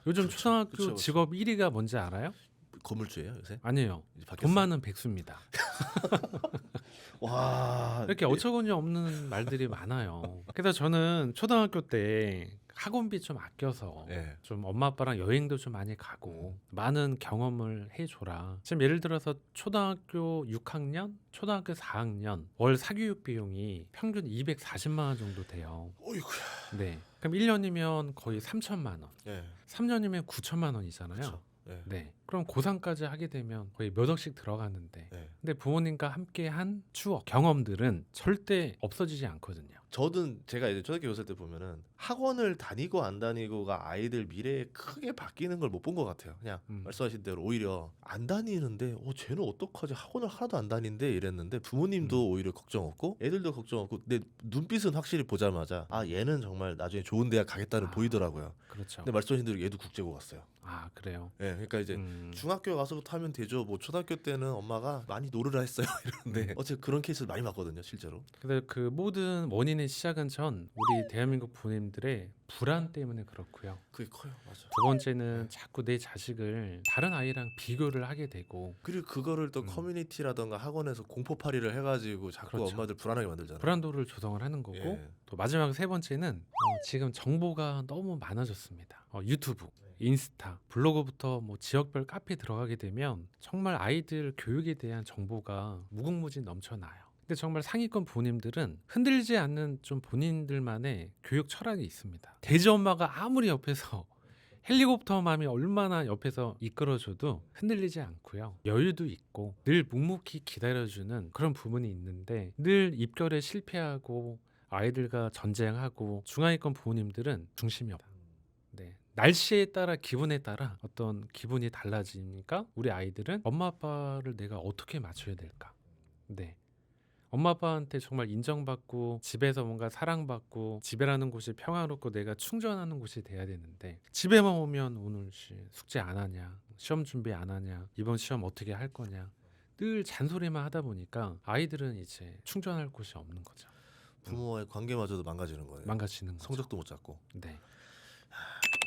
요즘 그렇죠. 초등학교 그렇죠. 직업 1위가 뭔지 알아요? 건물주예요 요새? 아니에요. 이제 돈 바뀌었어요? 많은 백수입니다. 와. 이렇게 어처구니 없는 말들이 많아요. 그래서 저는 초등학교 때 학원비 좀 아껴서 예. 좀 엄마 아빠랑 여행도 좀 많이 가고 많은 경험을 해줘라. 지금 예를 들어서 초등학교 6학년, 초등학교 4학년 월 사교육 비용이 평균 240만 원 정도 돼요. 어이구야. 네. 그럼 1년이면 거의 3천만 원. 예. 3년이면 9천만 원이잖아요. 그렇죠. 예. 네. 그럼 고3까지 하게 되면 거의 몇 억씩 들어가는데 예. 근데 부모님과 함께 한 추억, 경험들은 절대 없어지지 않거든요. 저는 제가 이제 초등학교 교사 때 보면은 학원을 다니고 안 다니고가 아이들 미래에 크게 바뀌는 걸 못 본 것 같아요. 그냥 말씀하신 대로 오히려 안 다니는데 쟤는 어떡하지 학원을 하나도 안 다닌대 이랬는데 부모님도 오히려 걱정 없고 애들도 걱정 없고 근데 눈빛은 확실히 보자마자 얘는 정말 나중에 좋은 대학 가겠다는 보이더라고요. 그렇죠. 근데 말씀하신 대로 얘도 국제고 갔어요. 아 그래요. 예, 그러니까 이제 중학교 가서부터 하면 되죠. 뭐 초등학교 때는 엄마가 많이 노르라 했어요. 이러는데 어쨌든 그런 케이스를 많이 봤거든요, 실제로. 근데 그 모든 원인의 시작은 전 우리 대한민국 부모님들의 불안 때문에 그렇고요. 그게 커요, 맞아. 두 번째는 자꾸 내 자식을 다른 아이랑 비교를 하게 되고 그리고 그거를 또 커뮤니티라던가 학원에서 공포팔이를 해가지고 자꾸 그렇죠. 엄마들 불안하게 만들잖아요. 불안도를 조성을 하는 거고 예. 또 마지막 세 번째는 지금 정보가 너무 많아졌습니다. 유튜브, 인스타, 블로그부터 뭐 지역별 카페 들어가게 되면 정말 아이들 교육에 대한 정보가 무궁무진 넘쳐나요. 근데 정말 상위권 부모님들은 흔들리지 않는 좀 본인들만의 교육 철학이 있습니다. 돼지 엄마가 아무리 옆에서 헬리콥터 맘이 얼마나 옆에서 이끌어줘도 흔들리지 않고요. 여유도 있고 늘 묵묵히 기다려주는 그런 부분이 있는데 늘 입결에 실패하고 아이들과 전쟁하고 중하위권 부모님들은 중심이 없다. 네. 날씨에 따라 기분에 따라 어떤 기분이 달라지니까 우리 아이들은 엄마 아빠를 내가 어떻게 맞춰야 될까? 네. 엄마 아빠한테 정말 인정받고 집에서 뭔가 사랑받고 집이라는 곳이 평화롭고 내가 충전하는 곳이 돼야 되는데 집에만 오면 오늘 숙제 안 하냐 시험 준비 안 하냐 이번 시험 어떻게 할 거냐 늘 잔소리만 하다 보니까 아이들은 이제 충전할 곳이 없는 거죠. 부모와의 관계마저도 망가지는 거예요. 망가지는 거죠. 성적도 못 잡고. 네.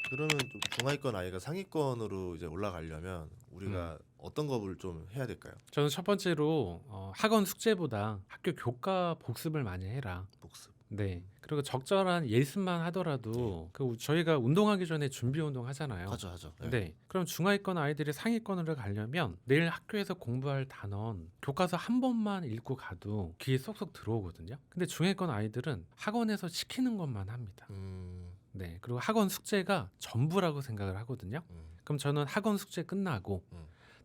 그러면 좀 중하위권 아이가 상위권으로 이제 올라가려면 우리가 어떤 것을 좀 해야 될까요? 저는 첫 번째로 학원 숙제보다 학교 교과 복습을 많이 해라. 복습. 네. 그리고 적절한 예습만 하더라도 그 저희가 운동하기 전에 준비 운동 하잖아요. 하죠. 예. 네. 그럼 중하위권 아이들이 상위권으로 가려면 내일 학교에서 공부할 단원 교과서 한 번만 읽고 가도 귀에 쏙쏙 들어오거든요. 근데 중하위권 아이들은 학원에서 시키는 것만 합니다. 네. 그리고 학원 숙제가 전부라고 생각을 하거든요. 그럼 저는 학원 숙제 끝나고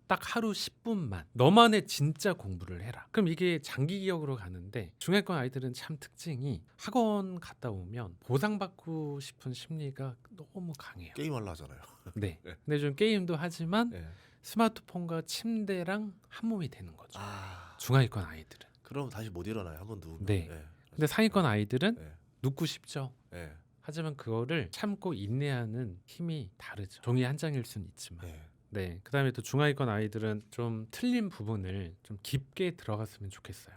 딱 하루 10분만 너만의 진짜 공부를 해라. 그럼 이게 장기 기억으로 가는데 중하위권 아이들은 참 특징이 학원 갔다 오면 보상받고 싶은 심리가 너무 강해요. 게임하려 하잖아요. 네. 근데 좀 게임도 하지만 예. 스마트폰과 침대랑 한 몸이 되는 거죠. 아, 중하위권 아이들은. 그럼 다시 못 일어나요. 한번 누우면. 네. 예. 근데 상위권 아이들은 예. 눕고 싶죠. 예. 하지만 그거를 참고 인내하는 힘이 다르죠. 종이 한 장일 수는 있지만. 예. 네, 그다음에 또 중하위권 아이들은 좀 틀린 부분을 좀 깊게 들어갔으면 좋겠어요.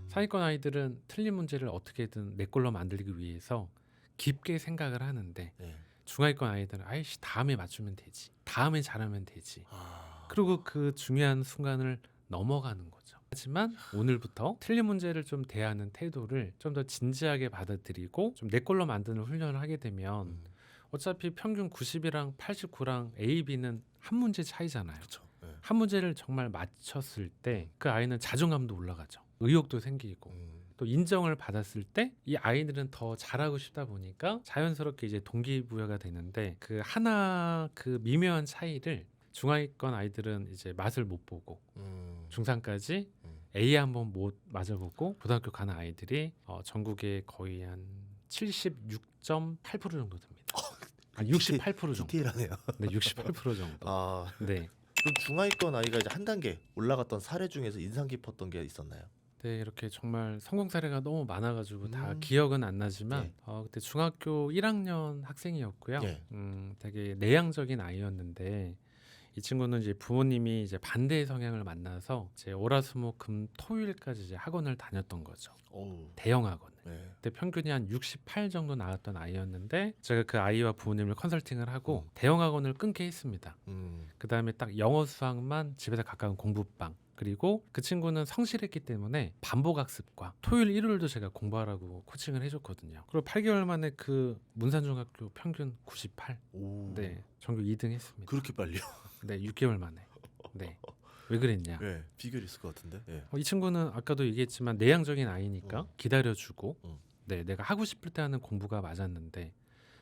상위권 아이들은 틀린 문제를 어떻게든 내 걸로 만들기 위해서 깊게 생각을 하는데 예. 중하위권 아이들은 아이씨 다음에 맞추면 되지, 다음에 잘하면 되지. 아. 그리고 그 중요한 순간을 넘어가는 거죠. 하지만 오늘부터 틀린 문제를 좀 대하는 태도를 좀 더 진지하게 받아들이고 좀 내 걸로 만드는 훈련을 하게 되면 어차피 평균 90이랑 89랑 A, B는 한 문제 차이잖아요. 그렇죠. 네. 한 문제를 정말 맞췄을 때 그 아이는 자존감도 올라가죠. 의욕도 생기고 또 인정을 받았을 때 이 아이들은 더 잘하고 싶다 보니까 자연스럽게 이제 동기부여가 되는데 그 하나 그 미묘한 차이를 중하위권 아이들은 이제 맛을 못 보고 중상까지 A 한번 못 맞아보고 고등학교 가는 아이들이 전국에 거의 한 76.8% 정도 됩니다. 68% 정도. 디테일하네요. 네, 68% 정도. 아, 네. 그럼 중하위권 아이가 이제 한 단계 올라갔던 사례 중에서 인상 깊었던 게 있었나요? 네, 이렇게 정말 성공 사례가 너무 많아가지고 다 음. 기억은 안 나지만 네. 그때 중학교 1학년 학생이었고요. 네. 되게 내향적인 아이였는데 이 친구는 이제 부모님이 이제 반대의 성향을 만나서 이제 월화수목금토일까지 이제 학원을 다녔던 거죠. 어우. 대형 학원을. 네. 그때 평균이 한 68 정도 나왔던 아이였는데 제가 그 아이와 부모님을 컨설팅을 하고 대형 학원을 끊게 했습니다. 그 다음에 딱 영어 수학만 집에서 가까운 공부방 그리고 그 친구는 성실했기 때문에 반복학습과 토요일 일요일도 제가 공부하라고 코칭을 해줬거든요. 그리고 8개월 만에 그 문산중학교 평균 98 오. 네 전교 2등 했습니다. 그렇게 빨리요? 네 6개월 만에. 네 왜 그랬냐? 네. 비결이 있을 것 같은데. 네. 이 친구는 아까도 얘기했지만 내향적인 아이니까 기다려주고 음. 네 내가 하고 싶을 때 하는 공부가 맞았는데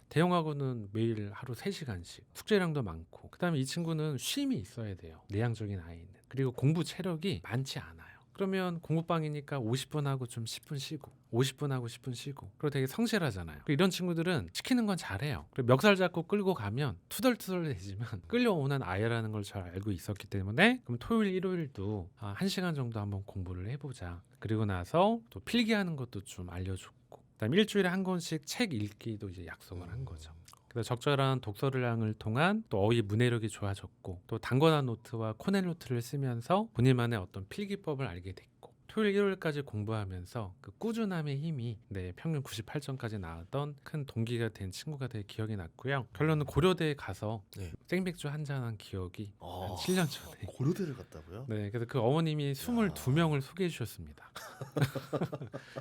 대형학원은 매일 하루 3시간씩 숙제량도 많고 그다음에 이 친구는 쉼이 있어야 돼요. 내향적인 아이는. 그리고 공부 체력이 많지 않아요. 그러면 공부방이니까 50분 하고 좀 10분 쉬고 50분 하고 10분 쉬고 그리고 되게 성실하잖아요. 이런 친구들은 시키는 건 잘해요. 그리고 멱살 잡고 끌고 가면 투덜투덜 되지만 끌려오는 아이라는 걸 잘 알고 있었기 때문에 그럼 토요일 일요일도 1시간 정도 한번 공부를 해보자. 그리고 나서 또 필기하는 것도 좀 알려줬고 그다음에 일주일에 한 권씩 책 읽기도 이제 약속을 한 거죠. 그래서 적절한 독서량을 통한 또 어휘 문해력이 좋아졌고 또 단권한 노트와 코넬 노트를 쓰면서 본인만의 어떤 필기법을 알게 됐고 토요일 일요일까지 공부하면서 그 꾸준함의 힘이 네, 평균 98점까지 나왔던 큰 동기가 된 친구가 되게 기억이 났고요. 결론은 고려대에 가서 네. 생맥주 한잔한 기억이 한 아, 7년 전에 고려대를 갔다고요? 네, 그래서 그 어머님이 22명을 소개해 주셨습니다.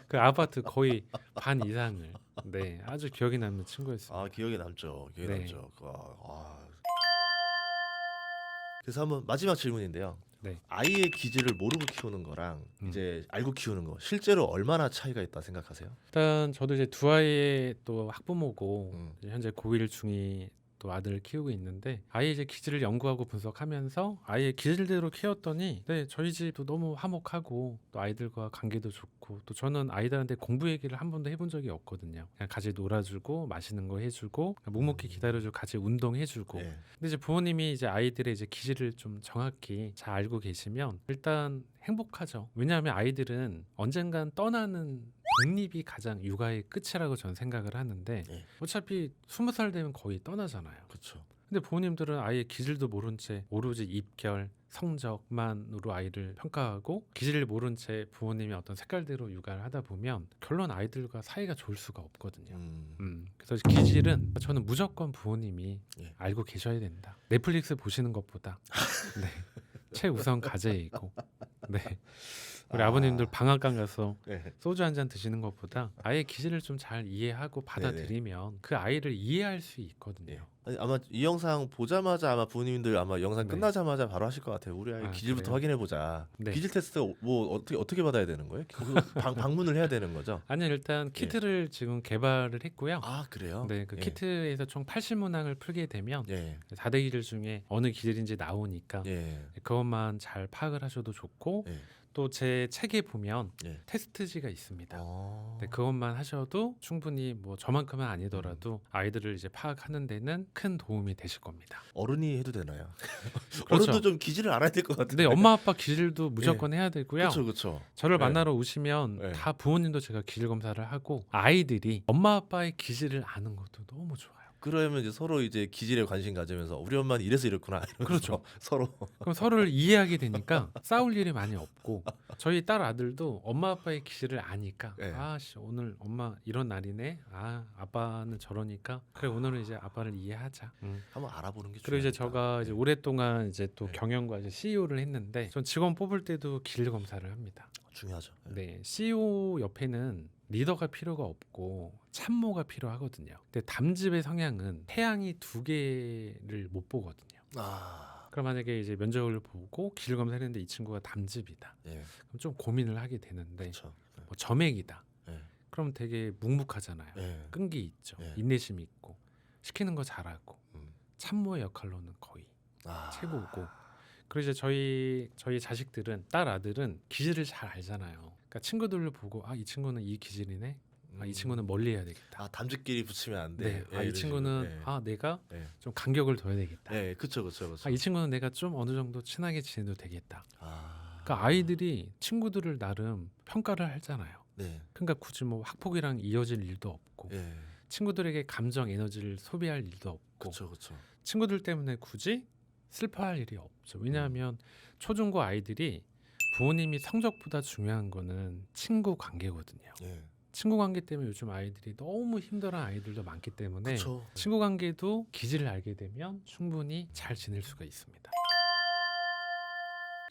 그 아파트 거의 반 이상을 네, 아주 기억이 남는 친구였습니다. 아, 기억에 남죠. 기억에 네. 남죠. 그래서 한번 마지막 질문인데요. 네. 아이의 기질을 모르고 키우는 거랑 이제 알고 키우는 거 실제로 얼마나 차이가 있다 생각하세요? 일단 저도 이제 두 아이의 또 학부모고 음. 이제 현재 고1 중2 또 아들을 키우고 있는데 아이의 이제 기질을 연구하고 분석하면서 아이의 기질대로 키웠더니 네 저희 집도 너무 화목하고 또 아이들과 관계도 좋고 또 저는 아이들한테 공부 얘기를 한 번도 해본 적이 없거든요. 그냥 같이 놀아주고 맛있는 거 해주고 묵묵히 기다려주고 같이 운동해주고 예. 근데 이제 부모님이 이제 아이들의 이제 기질을 좀 정확히 잘 알고 계시면 일단 행복하죠. 왜냐하면 아이들은 언젠간 떠나는 독립이 가장 육아의 끝이라고 저는 생각을 하는데 예. 어차피 20살 되면 거의 떠나잖아요. 그렇죠. 근데 부모님들은 아이의 기질도 모른 채 오로지 입결, 성적만으로 아이를 평가하고 기질을 모른 채 부모님이 어떤 색깔대로 육아를 하다 보면 결론 아이들과 사이가 좋을 수가 없거든요. 그래서 기질은 저는 무조건 부모님이 예. 알고 계셔야 된다. 넷플릭스 보시는 것보다 네, 최우선 과제이고 네. 우리 아버님들 방앗간 가서 예. 소주 한 잔 드시는 것보다 아이의 기질을 좀 잘 이해하고 받아들이면 그 아이를 이해할 수 있거든요. 예. 아니, 아마 이 영상 보자마자 아마 부모님들 아마 영상 네. 끝나자마자 바로 하실 것 같아요. 우리 아이 기질부터 그래요? 확인해 보자. 네. 기질 테스트 뭐 어떻게 받아야 되는 거예요? 방문을 해야 되는 거죠? 아니요, 일단 키트를 지금 개발을 했고요. 아, 그래요? 네, 그 예. 키트에서 총 80문항을 풀게 되면 예. 4대 기질 중에 어느 기질인지 나오니까 예. 그것만 잘 파악을 하셔도 좋고 예. 또 제 책에 보면 예. 테스트지가 있습니다. 어. 네, 그것만 하셔도 충분히 뭐 저만큼은 아니더라도 아이들을 이제 파악하는 데는 큰 도움이 되실 겁니다. 어른이 해도 되나요? 그렇죠. 어른도 좀 기질을 알아야 될 것 같은데. 근데 엄마 아빠 기질도 무조건 해야 되고요. 그렇죠, 그렇죠. 저를 네. 만나러 오시면 네. 다 부모님도 제가 기질 검사를 하고 아이들이 엄마 아빠의 기질을 아는 것도 너무 좋아요. 그러면 이제 서로 이제 기질에 관심 가지면서 우리 엄마는 이래서 이렇구나. 이러면서 그렇죠. 서로. 그럼 서로를 이해하게 되니까 싸울 일이 많이 없고 저희 딸 아들도 엄마 아빠의 기질을 아니까 네. 아씨 오늘 엄마 이런 날이네. 아 아빠는 저러니까 그래 오늘은 이제 아빠를 이해하자. 한번 알아보는 게 그리고 이제 중요하다. 제가 이제 오랫동안 이제 또 네. 경영과 이제 CEO를 했는데 전 직원 뽑을 때도 기질 검사를 합니다. 중요하죠. 네, CEO 옆에는 리더가 필요가 없고 참모가 필요하거든요. 근데 담즙의 성향은 태양이 두 개를 못 보거든요. 아, 그럼 만약에 이제 면접을 보고 기질 검사했는데 이 친구가 담즙이다. 예, 그럼 좀 고민을 하게 되는데 그렇죠. 뭐 점액이다. 예, 그럼 되게 묵묵하잖아요. 예, 끈기 있죠. 예. 인내심이 있고 시키는 거 잘하고 음. 참모의 역할로는 거의 아, 최고고. 그리고 이제 저희 자식들은 딸 아들은 기질을 잘 알잖아요. 그러니까 친구들을 보고 아 이 친구는 이 기질이네. 아 이 친구는 멀리 해야 되겠다. 아 담즙끼리 붙이면 안 네. 돼. 아 이 친구는 아 내가 예, 좀 간격을 둬야 되겠다. 예, 그렇죠, 그렇죠, 그렇죠. 아 이 친구는 내가 좀 어느 정도 친하게 지내도 되겠다. 아, 그러니까 아이들이 친구들을 나름 평가를 하잖아요. 네, 그러니까 굳이 뭐 학폭이랑 이어질 일도 없고 예, 친구들에게 감정 에너지를 소비할 일도 없고 그렇죠, 그렇죠. 친구들 때문에 굳이 슬퍼할 일이 없죠. 왜냐하면 초중고 아이들이 부모님이 성적보다 중요한 거는 친구 관계거든요. 예, 친구 관계 때문에 요즘 아이들이 너무 힘들어하는 아이들도 많기 때문에 그렇죠. 친구 관계도 기질을 알게 되면 충분히 잘 지낼 수가 있습니다.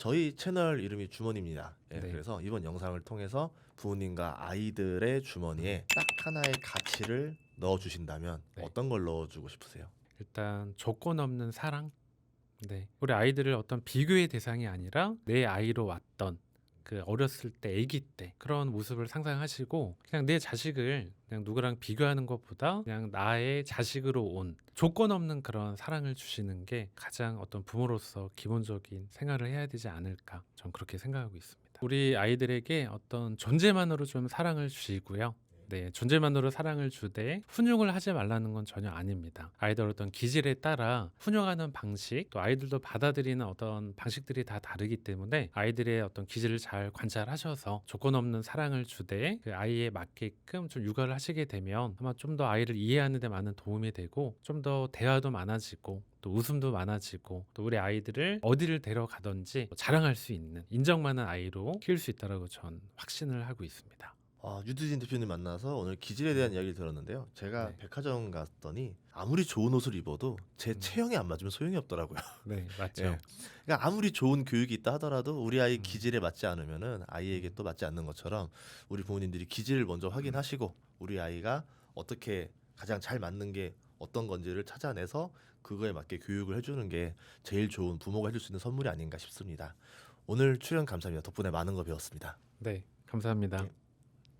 저희 채널 이름이 주머니입니다. 예, 네. 그래서 이번 영상을 통해서 부모님과 아이들의 주머니에 딱 하나의 가치를 넣어 주신다면 네. 어떤 걸 넣어 주고 싶으세요? 일단 조건 없는 사랑. 네. 우리 아이들을 어떤 비교의 대상이 아니라 내 아이로 왔던 그 어렸을 때 아기 때 그런 모습을 상상하시고 그냥 내 자식을 그냥 누구랑 비교하는 것보다 그냥 나의 자식으로 온 조건 없는 그런 사랑을 주시는 게 가장 어떤 부모로서 기본적인 생활을 해야 되지 않을까 전 그렇게 생각하고 있습니다. 우리 아이들에게 어떤 존재만으로 좀 사랑을 주시고요. 네, 존재만으로 사랑을 주되 훈육을 하지 말라는 건 전혀 아닙니다. 아이들 어떤 기질에 따라 훈육하는 방식, 또 아이들도 받아들이는 어떤 방식들이 다 다르기 때문에 아이들의 어떤 기질을 잘 관찰하셔서 조건 없는 사랑을 주되 그 아이에 맞게끔 좀 육아를 하시게 되면 아마 좀 더 아이를 이해하는 데 많은 도움이 되고 좀 더 대화도 많아지고 또 웃음도 많아지고 또 우리 아이들을 어디를 데려가든지 자랑할 수 있는 인정받는 아이로 키울 수 있다고 전 확신을 하고 있습니다. 아, 유두진 대표님 만나서 오늘 기질에 대한 이야기를 들었는데요. 제가 네. 백화점 갔더니 아무리 좋은 옷을 입어도 제 체형에 안 맞으면 소용이 없더라고요. 네, 맞죠. 예. 그러니까 아무리 좋은 교육이 있다 하더라도 우리 아이 음. 기질에 맞지 않으면은 아이에게 또 맞지 않는 것처럼 우리 부모님들이 기질을 먼저 확인하시고 우리 아이가 어떻게 가장 잘 맞는 게 어떤 건지를 찾아내서 그거에 맞게 교육을 해주는 게 제일 좋은 부모가 해줄 수 있는 선물이 아닌가 싶습니다. 오늘 출연 감사합니다. 덕분에 많은 거 배웠습니다. 네, 감사합니다. 예.